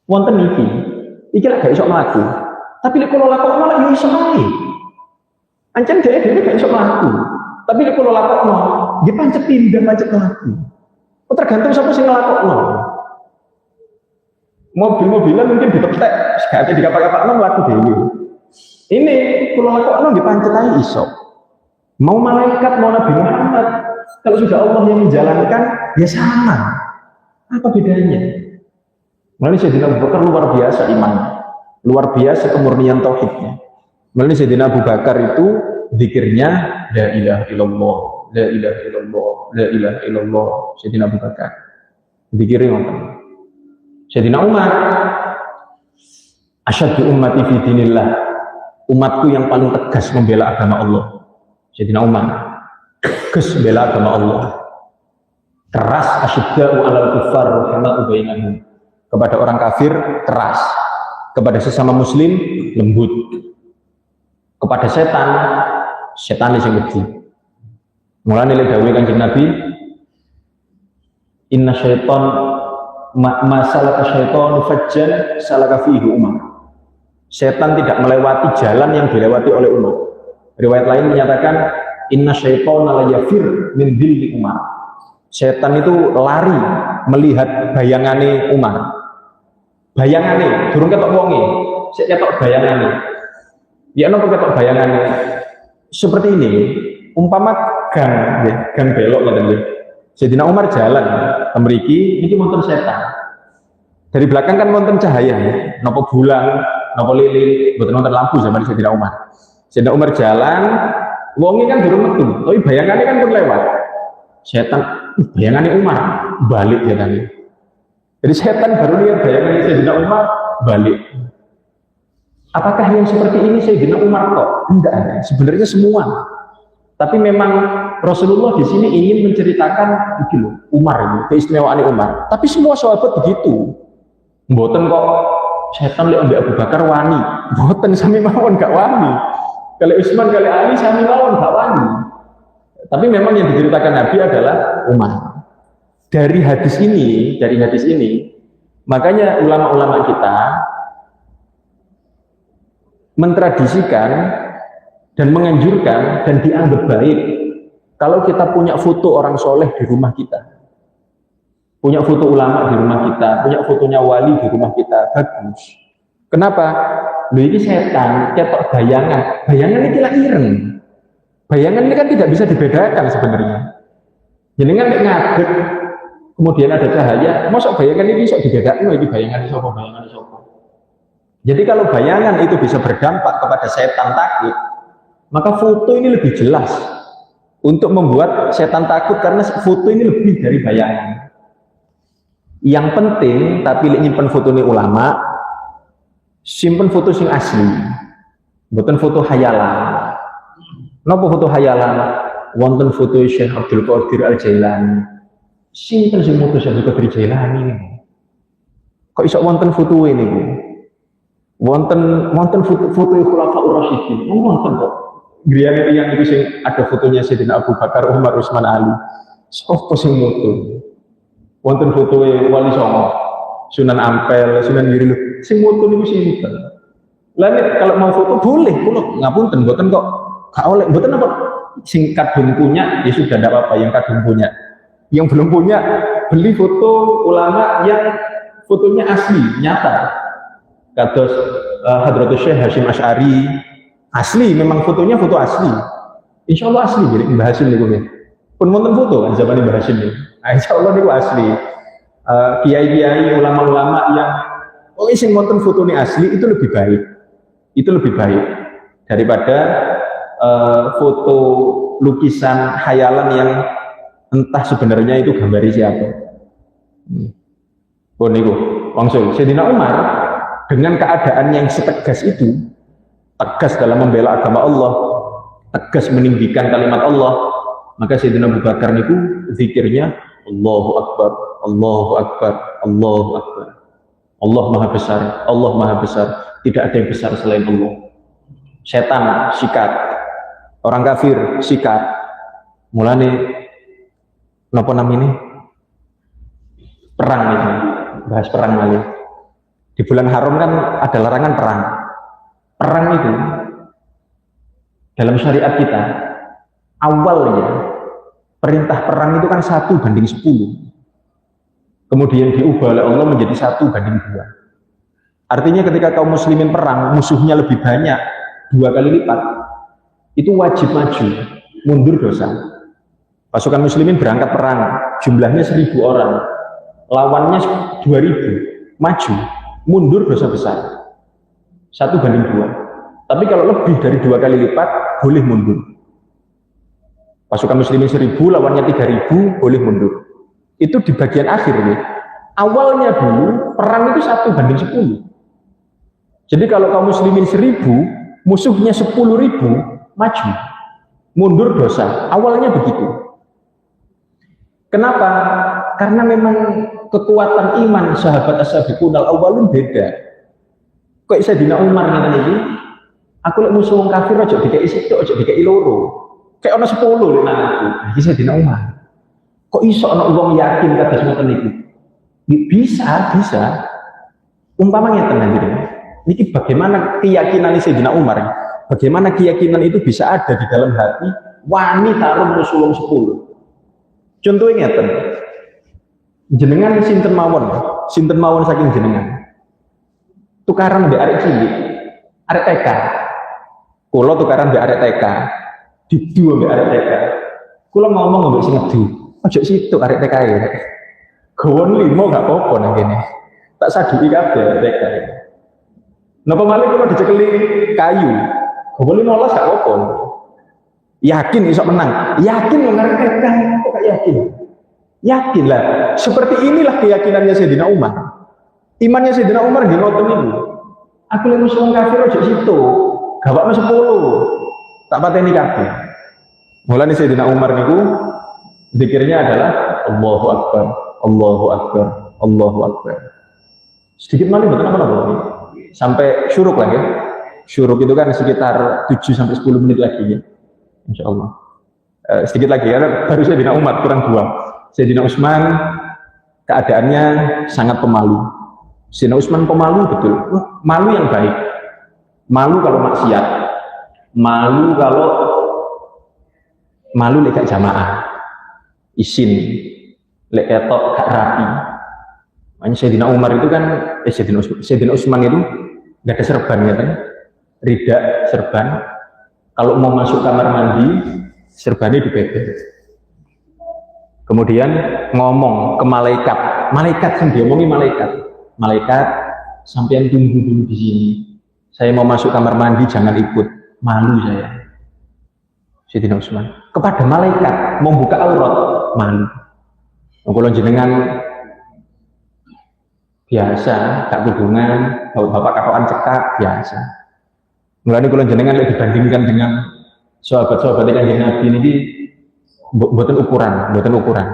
Wonten iki gak isok mlaku. Tapi lek kula lakokno malah yo iso ae. Ancen dhewe gak isok mlaku. Tapi lek kula lakokno, nggih pancet pindah pancet mlaku. Tergantung sapa sing nglakokno. Mobil-mobilan mungkin dipetek, gak ada di kapak-kapak mlaku dhewe. Ini kula lakokno nggih pancet ae iso. Mau malaikat mau Nabi Muhammad, kalau sudah Allah yang menjalankan, ya sama. Apa bedanya? Mulai Sayyidina Abu Bakar luar biasa imannya, luar biasa kemurnian tauhidnya. Mulai Sayyidina Abu Bakar itu zikirnya la ilaha illallah, la ilaha illallah, la ilaha illallah. Sayyidina Abu Bakar zikirnya ngoten. Sayyidina Umar asyaddu ummati fi dinillah, umatku yang paling tegas membela agama Allah. Sayyidina Umar tegas membela agama Allah, keras, asyidda'u alal kuffar rahama'u bainahum, kepada orang kafir keras, kepada sesama muslim lembut, kepada setan yang wedi. Mulane lek dawuh Kanjeng Nabi, inna syaiton masalaka syaitonu fajjan salaka fihi Umar. Setan tidak melewati jalan yang dilewati oleh Umar. Riwayat lain menyatakan inna syaitona la yafir min dhilli Umar. Setan itu lari melihat bayangane Umar. Bayangane, durung ketok wonge, sik ketok bayangane. Ya napa ketok bayangane? Seperti ini, umpama gang belok ngoten nggih. Sayyidina Umar jalan mriki iki wonten setan. Dari belakang kan wonten cahaya ya, napa bulan, napa lilin, mboten wonten lampu zaman Sayyidina Umar. Sayyidina Umar jalan, wonge kan durung metu, tapi bayangane kan pun lewat. Setan bayangannya Umar balik ya tadi. Jadi setan baru lihat bayangannya Sayyidina Umar balik. Apakah yang seperti ini Sayyidina Umar kok? Enggak ada. Sebenarnya semua. Tapi memang Rasulullah di sini ingin menceritakan iki loh, Umar ini, keistimewaan Umar. Tapi semua sahabat begitu. Mboten kok setan lihat Abu Bakar wani. Mboten sami mawon gak wani. Kali Utsman kali Ali sami mawon gak wani. Tapi memang yang diceritakan Nabi adalah Umar. Dari hadis ini, makanya ulama-ulama kita mentradisikan dan menganjurkan dan dianggap baik kalau kita punya foto orang soleh di rumah kita, punya foto ulama di rumah kita, punya fotonya wali di rumah kita, bagus. Kenapa? Loh ini setan, ketok bayangan ini kira ireng. Bayangan ini kan tidak bisa dibedakan sebenarnya. Jadi kan ngadeg, kemudian ada cahaya, masuk bayangan ini bisa dibedakan, ini bayangan ini sopo. Jadi kalau bayangan itu bisa berdampak kepada setan takut, maka foto ini lebih jelas untuk membuat setan takut karena foto ini lebih dari bayangan. Yang penting, tapi nyimpen foto ini ulama, simpen foto sing asli, bukan foto hayalan. Napa foto hayalan? Wonten foto Syekh Abdul Qadir Al-Jailani. Sinten sing foto Syekh Abdul Qadir Al-Jailani niku? Kok iso wonten foto niku? Wonten foto Khulafaur Rasyidin. Wonten kok. Griyane yang itu sing ada fotonya Sayyidina Abu Bakar, Umar, Utsman, Ali. Sopo sing foto? Wonten foto Wali Songo, Sunan Ampel, Sunan Giri. Sing foto niku sinten? Lah kalau mau foto boleh, kula ngapunten mboten kok. Gak oleh, betul apa? Sing kadung punya, ya sudah tidak apa-apa yang kadung punya. Yang belum punya, beli foto ulama yang fotonya asli, nyata. Kados Hadratus Syekh Hasyim Asy'ari, asli, memang fotonya foto asli. Insya Allah asli, jadi Mbah Hasyim niku ya. Pun wonten foto kan zaman Mbah Hasyim niku. Insya Allah niku asli. Kiai-kiai, ulama-ulama yang sing wonten fotone asli itu lebih baik. Itu lebih baik daripada foto lukisan khayalan yang entah sebenarnya itu gambar siapa. Oh niku langsung Sayyidina Umar dengan keadaan yang setegas itu, tegas dalam membela agama Allah, tegas meninggikan kalimat Allah, maka Sayyidina Abu Bakar niku zikirnya Allahu Akbar, Allahu Akbar, Allahu Akbar. Allah Maha Besar, Allah Maha Besar, tidak ada yang besar selain Allah. Setan sikat, orang kafir sikat. Mulane napa namanya perang ini, bahas perang malih. Di bulan haram kan ada larangan perang. Perang itu dalam syariat kita awalnya perintah perang itu kan 1:10. Kemudian diubah oleh Allah menjadi 1:2. Artinya ketika kaum muslimin perang, musuhnya lebih banyak 2 kali lipat, itu wajib maju, mundur dosa. Pasukan muslimin berangkat perang, jumlahnya 1000 orang, lawannya 2000, maju, mundur dosa besar. 1:2. Tapi kalau lebih dari 2 kali lipat, boleh mundur. Pasukan muslimin 1000, lawannya 3000, boleh mundur. Itu di bagian akhir nih. Awalnya dulu, perang itu 1:10. Jadi kalau kaum muslimin 1000, musuhnya 10.000, maju. Mundur dosa. Awalnya begitu. Kenapa? Karena memang kekuatan iman sahabat as-sabiqun al-awwalun beda. Kok Sayyidina Umar ngene iki, aku lek musuh wong kafir aja dikeki sitok, aja dikeki loro. Kayak ana 10 lho nang aku. Iki Sayyidina Umar. Kok iso ana wong yakin kados ngoten niku? Bisa. Umpama ngeten nanti. Niki bagaimana keyakinan Sayyidina Umar? Bagaimana keyakinan itu bisa ada di dalam hati wani tarung musuh wong 10. Contohnya ngeten. Jenengan sinten mawon saking jenengan. Tukaran mbek arek cilik, arek TK. Kula tukaran mbek arek TK. Didu mbek arek TK. Kula ngomong mbek sing ngedu. Aja situ arek TK ya. Gawon 5 gak apa-apa nang kene. Tak saduki kabeh arek TK. Napa malih kula dicekeli kayu. Gawon 15 gak apa-apa. Yakin iso menang. Yakin wong arek TK kok gak yakin. Yakin lah. Seperti inilah keyakinannya Sayyidina Umar. Imannya Sayyidina Umar nggih ngoten niku. Aku lek musuh kafir aja situ. Gawakno 10. Tak pateni kabeh. Mulane Sayyidina Umar niku zikirnya adalah Allahu Akbar, Allahu Akbar, Allahu Akbar. Sedikit malih mboten apa-apa. Sampai syuruk lagi. Syuruk itu kan sekitar 7 sampai 10 menit lagi ya. Insyaallah. Sedikit lagi karena baru Sayyidina Umar kurang 2. Sayyidina Utsman keadaannya sangat pemalu. Sayyidina Utsman pemalu betul. Malu yang baik. Malu kalau maksiat. Malu lek gak jamaah. Isin. Lek ketok gak rapi. Makanya Sayyidina Umar itu kan Sayyidina Utsman itu gak ada serban ya kan? Rida serban. Kalau mau masuk kamar mandi, serbannya dibebel. Kemudian ngomong ke malaikat yang diomongi malaikat sampean tunggu dulu di sini. Saya mau masuk kamar mandi, jangan ikut, malu saya. Sayyidina Utsman kepada malaikat membuka aurat, malu. Kalau jenengan biasa, tak hubungan, bapak katokan cekak biasa. Mulai kalau jenengan dibandingkan dengan sahabat-sahabat Kanjeng Nabi ini buatan ukuran.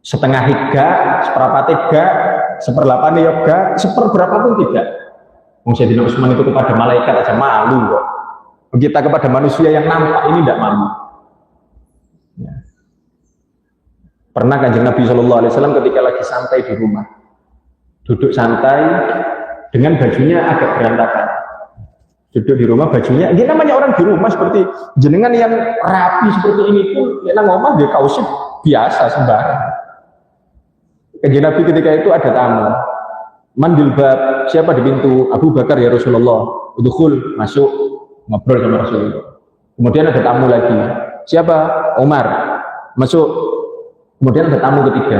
Setengah higa, seperempat higa, seperlapan yoga, seperberapa pun tidak. Sayyidina Utsman itu kepada malaikat aja malu kok. Kita kepada manusia yang nampak ini tidak malu. Ya. Pernah Kanjeng Nabi SAW ketika lagi santai di rumah, duduk santai dengan bajunya agak berantakan. Duduk di rumah bajunya, ini namanya orang di rumah seperti jenengan yang rapi seperti ini pun, ya ngomong dia kaosnya biasa sembarang. Kanjeng Nabi ketika itu ada tamu, mandil bab, siapa di pintu? Abu Bakar ya Rasulullah. Udkhul, masuk ngobrol sama Rasulullah. Kemudian ada tamu lagi, siapa? Umar, masuk. Kemudian ada tamu ketiga,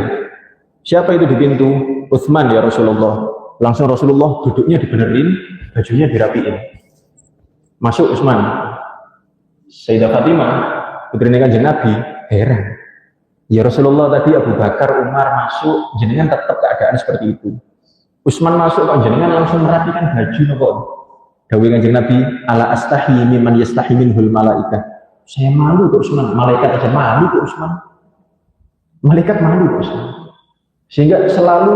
siapa itu di pintu? Utsman ya Rasulullah. Langsung Rasulullah duduknya dibenerin, bajunya dirapiin. Masuk Utsman. Sayyidah Fatimah, putri Kanjeng Nabi, heran. Ya Rasulullah, tadi Abu Bakar, Umar masuk, jenengan tetap keadaan seperti itu. Utsman masuk kok jenengan langsung merapikan baju kok. Dawuh Kanjeng Nabi, ala astahi mimman yastahi minhul malaikah. Saya malu kok Utsman, malaikat aja malu kok Utsman. Malaikat malu kok Utsman. Sehingga selalu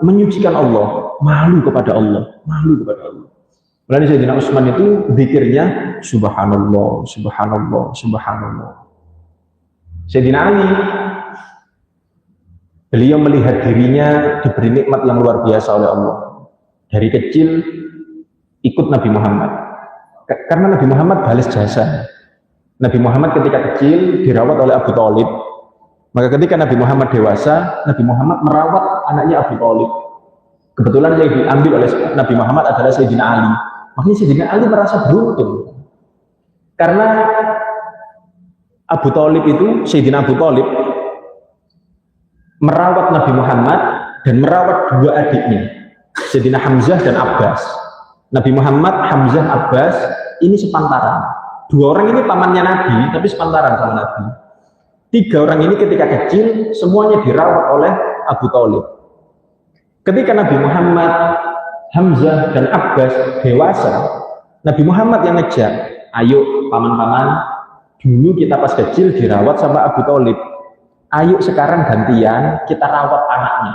menyucikan Allah, malu kepada Allah, malu kepada Allah. Mulai Sayyidina Utsman itu zikirnya subhanallah, subhanallah, subhanallah. Sayyidina Ali, beliau melihat dirinya diberi nikmat yang luar biasa oleh Allah. Dari kecil ikut Nabi Muhammad. Karena Nabi Muhammad balas jasa. Nabi Muhammad ketika kecil dirawat oleh Abu Thalib. Maka ketika Nabi Muhammad dewasa, Nabi Muhammad merawat anaknya Abu Thalib. Kebetulan yang diambil oleh Nabi Muhammad adalah Sayyidina Ali. Makanya Sayyidina Ali merasa beruntung. Karena Abu Thalib itu, Sayyidina Abu Thalib merawat Nabi Muhammad dan merawat dua adiknya, Sayyidina Hamzah dan Abbas. Nabi Muhammad, Hamzah, Abbas ini sepantaran. Dua orang ini pamannya Nabi, tapi sepantaran sama Nabi. Tiga orang ini ketika kecil semuanya dirawat oleh Abu Thalib. Ketika Nabi Muhammad, Hamzah dan Abbas dewasa, Nabi Muhammad yang ngejak, ayo paman-paman, dulu kita pas kecil dirawat sama Abu Thalib. Ayo sekarang gantian kita rawat anaknya.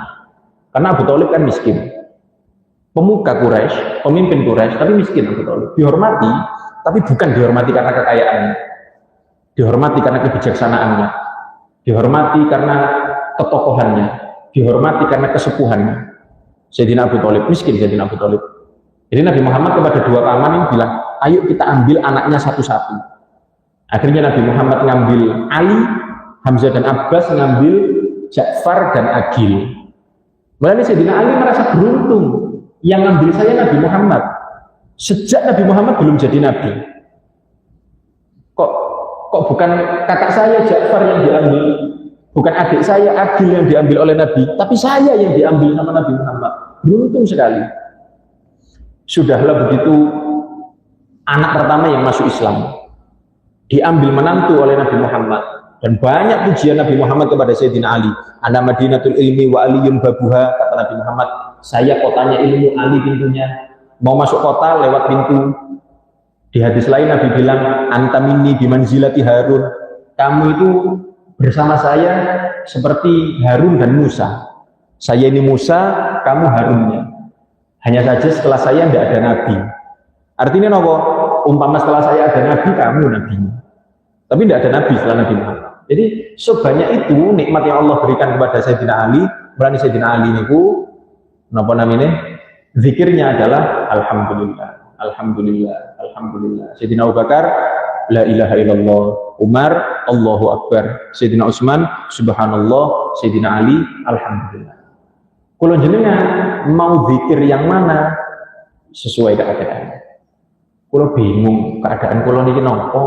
Karena Abu Thalib kan miskin. Pemuka Quraisy, pemimpin Quraisy, tapi miskin Abu Thalib. Dihormati, tapi bukan dihormati karena kekayaannya. Dihormati karena kebijaksanaannya. Dihormati karena ketokohannya. Dihormati karena kesepuhannya. Sayyidina Abu Thalib, miskin Sayyidina Abu Thalib. Jadi Nabi Muhammad kepada dua paman ini bilang, ayo kita ambil anaknya satu-satu. Akhirnya Nabi Muhammad ngambil Ali, Hamzah dan Abbas ngambil Ja'far dan Aqil. Mulai Sayyidina Ali merasa beruntung, yang ngambil saya Nabi Muhammad. Sejak Nabi Muhammad belum jadi Nabi. Kok bukan kakak saya Ja'far yang diambil, bukan adik saya Aqil yang diambil oleh Nabi, tapi saya yang diambil sama Nabi Muhammad. Beruntung sekali. Sudahlah begitu, anak pertama yang masuk Islam diambil menantu oleh Nabi Muhammad. Dan banyak pujian Nabi Muhammad kepada Sayyidina Ali. Ana Madinatul Ilmi wa Aliyun babuha, kata Nabi Muhammad, saya kotanya ilmu, Ali pintunya. Mau masuk kota lewat pintu. Di hadis lain Nabi bilang, anta minni bimanzilati Harun, kamu itu bersama saya seperti Harun dan Musa. Saya ini Musa, kamu Harunnya. Hanya saja setelah saya tidak ada Nabi. Artinya nopo, umpama setelah saya ada Nabi, kamu Nabinya. Tapi tidak ada Nabi setelah Nabi Muhammad. Jadi sebanyak itu nikmat yang Allah berikan kepada Sayyidina Ali. Berani Sayyidina Ali niku napa namanya? Zikirnya adalah alhamdulillah, alhamdulillah, alhamdulillah. Sayyidina Abu Bakar la ilaha illallah, Umar Allahu akbar, Sayyidina Utsman subhanallah, Sayyidina Ali alhamdulillah. Kalau jenengan mau zikir yang mana sesuai keadaan. Kalau bingung keadaan kalau niki nopo,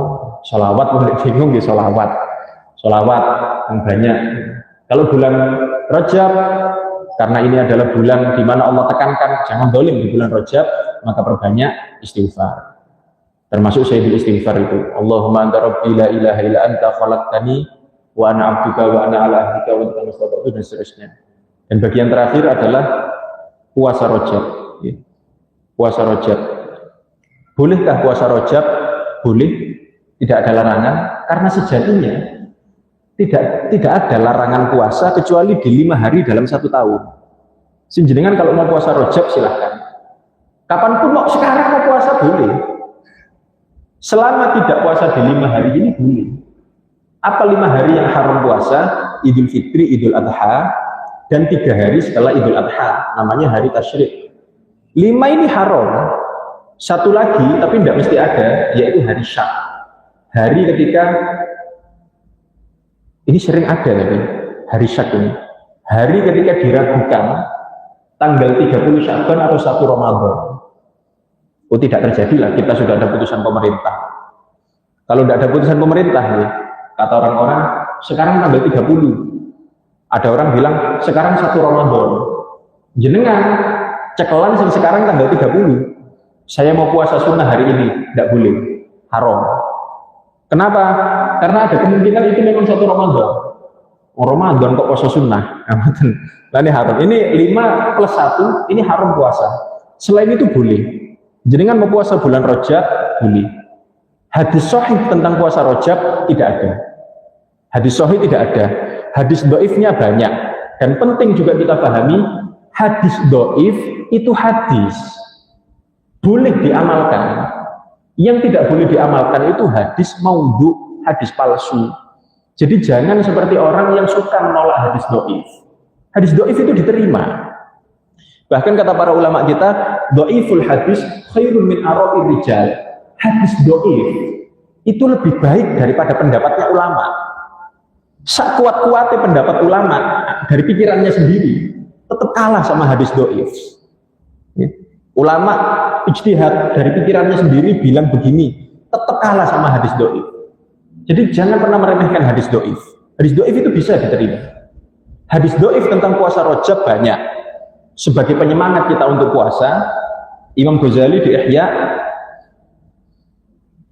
sholawat boleh bingung di sholawat yang banyak. Kalau bulan Rajab, karena ini adalah bulan di mana Allah tekankan jangan dolim di bulan Rajab, maka perbanyak istighfar. Termasuk sayyidul istighfar itu, Allahumma anta rabbi la ilaha illa anta khalaqtani wa ana abduka wa ana ala ahdika wa anta mustaqim, dan seterusnya. Dan bagian terakhir adalah puasa Rajab. Puasa Rajab. Bolehkah puasa Rajab? Boleh, tidak ada larangan, karena sejatinya tidak ada larangan puasa kecuali di 5 hari dalam 1 tahun. Sinjenengan kalau mau puasa Rajab silahkan. Kapanpun mau, sekarang mau puasa boleh. Selama tidak puasa di 5 hari ini boleh. Apa 5 hari yang haram puasa? Idul Fitri, Idul Adha, dan 3 hari setelah Idul Adha, namanya hari Tasyrik. 5 ini haram. 1 lagi, tapi tidak mesti ada, yaitu hari Syak. Hari ketika ini sering ada tapi hari Syak ini. Hari ketika diragukan tanggal 30 Sya'ban atau 1 Ramadan. Oh, tidak terjadi lah, kita sudah ada putusan pemerintah. Kalau tidak ada putusan pemerintah ya, kata orang-orang sekarang tanggal 30. Ada orang bilang sekarang 1 Ramadan. Jenengan cekelan sekarang tanggal 30. Saya mau puasa sunnah hari ini, tidak boleh, haram. Kenapa? Karena ada kemungkinan itu memang 1 Ramadan. Oh, Ramadan kok puasa sunnah? Nah, ini haram. Ini 5 plus 1, ini haram puasa. Selain itu boleh. Jenengan mau puasa bulan Rajab, boleh. Hadis sahih tentang puasa Rajab tidak ada. Hadis sahih tidak ada. Hadis dhaifnya banyak. Dan penting juga kita pahami, hadis dhaif itu hadis boleh diamalkan. Yang tidak boleh diamalkan itu hadis maudhu, hadis palsu. Jadi jangan seperti orang yang suka menolak hadis dhaif. Hadis dhaif itu diterima. Bahkan kata para ulama kita, dhaiful hadis khairun min ara'ir rijal. Hadis dhaif itu lebih baik daripada pendapatnya ulama. Sakuat-kuatnya pendapat ulama dari pikirannya sendiri, tetap kalah sama hadis dhaif. Ulama ijtihad dari pikirannya sendiri bilang begini, tetap kalah sama hadis dhaif. Jadi jangan pernah meremehkan hadis dhaif. Hadis dhaif itu bisa diterima. Hadis dhaif tentang puasa Rajab banyak. sebagai penyemangat kita untuk puasa, Imam Ghazali di Ihya,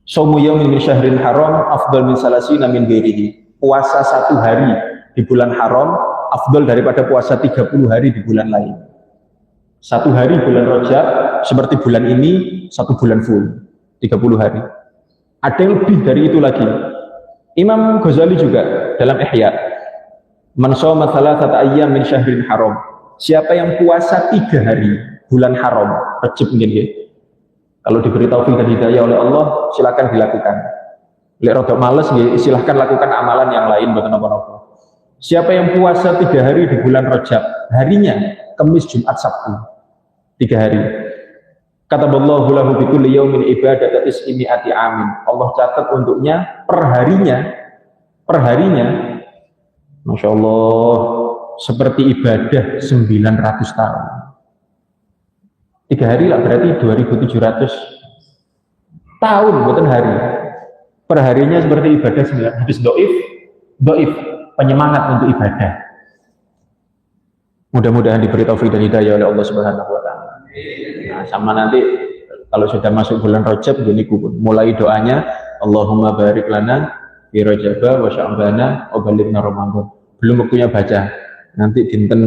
Shaumu yaumin min syahrin haram afdal min salasina min ghairihi. Puasa 1 hari di bulan haram afdal daripada puasa 30 hari di bulan lain. 1 hari bulan Rajab seperti bulan ini 1 bulan full 30 hari. Ada yang lebih dari itu lagi. Imam Ghazali juga dalam Ihya, man shoma thalathata ayyam min syahrin haram. Siapa yang puasa 3 hari bulan haram, Rajab mungkin. Kalau diberi taufik dan hidayah oleh Allah, silakan dilakukan. Lek rodok males, silahkan lakukan amalan yang lain, bukan apa-apa. Siapa yang puasa 3 hari di bulan Rajab, harinya Kamis, Jumat, Sabtu, 3 hari. Kata Allah lahu bi kulli yaumin ibadat is'imi'ati amin. Allah catat untuknya perharinya, Masya Allah, seperti ibadah 900 tahun. 3 hari lah berarti 2700 tahun, bukan hari. Perharinya seperti ibadah 9 hadis doif, penyemangat untuk ibadah. Mudah-mudahan diberi taufik dan hidayah oleh Allah Subhanahu wa taala. Nah, sama nanti kalau sudah masuk bulan Rajab gini mulai doanya Allahumma barik lana fi Rajaba wa Sya'bana wa balighna Ramadan. Belum waktunya baca. Nanti dinten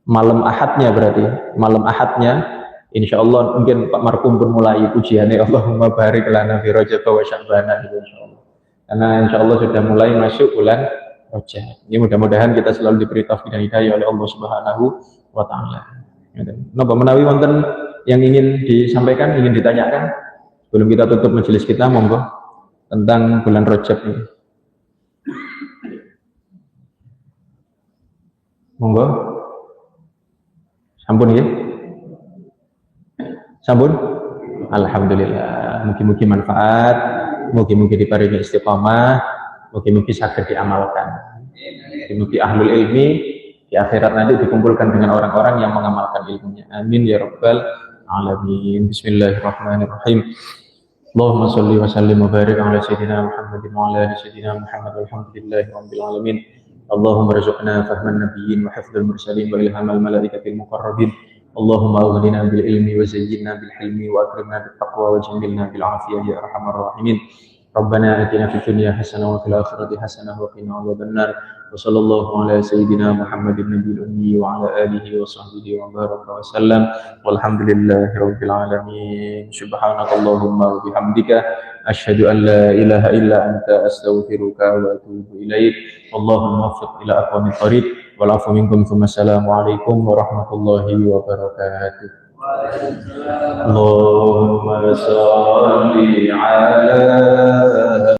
malam Ahadnya, berarti malam Ahadnya insya Allah mungkin Pak Markum pun mulai pujiannya Allahumma barik lana fi Rajab wa Sya'bana, insya Allah. Karena insya Allah sudah mulai masuk bulan Rajab. Ini mudah-mudahan kita selalu diberi taufik dan hidayah oleh Allah Subhanahu wa taala. Napa menawi wonten yang ingin disampaikan, ingin ditanyakan sebelum kita tutup majelis kita, monggo, tentang bulan Rajab ini. Monggo. Sampun ya? Sampun? Alhamdulillah. Mugi-mugi manfaat, mugi-mugi diparingi istiqamah, mugi-mugi saged diamalkan. Mugi-mugi ahlul ilmi di akhirat nanti dikumpulkan dengan orang-orang yang mengamalkan ilmunya. Amin ya rabbal alamin. Bismillahirrahmanirrahim. Allahumma shalli wa sallim wa barik ala sayyidina Muhammadin wa ala ali sayyidina Muhammad walhamdulillahi rabbil alamin. Allahumma rzuqna fahman nabiyyin wa hifdzal mursalin wa ilhamal malaikatil muqarrabin. Allahumma aghnina bil ilmi wa zayyinna bil hilmi wa akrimna bit taqwa wa jammilna bil afiyah ya arhamar rahimin. Rabbana atina fid dunya hasanah wa fil akhirati hasanah wa qina adzabannar. Wa sallallahu ala sayyidina Muhammadin nabiyil ummi wa ala alihi wa sahbihi wa baraka wa sallam. Walhamdulillahi rabbil alamin. Subhanakallahumma wa bihamdika asyhadu an la ilaha illa anta astaghfiruka wa atubu ilaik. Allahumma waffiq ila aqwamit thariq wal afu minkum. Assalamu alaikum warahmatullahi wabarakatuh. Allahumma shalli ala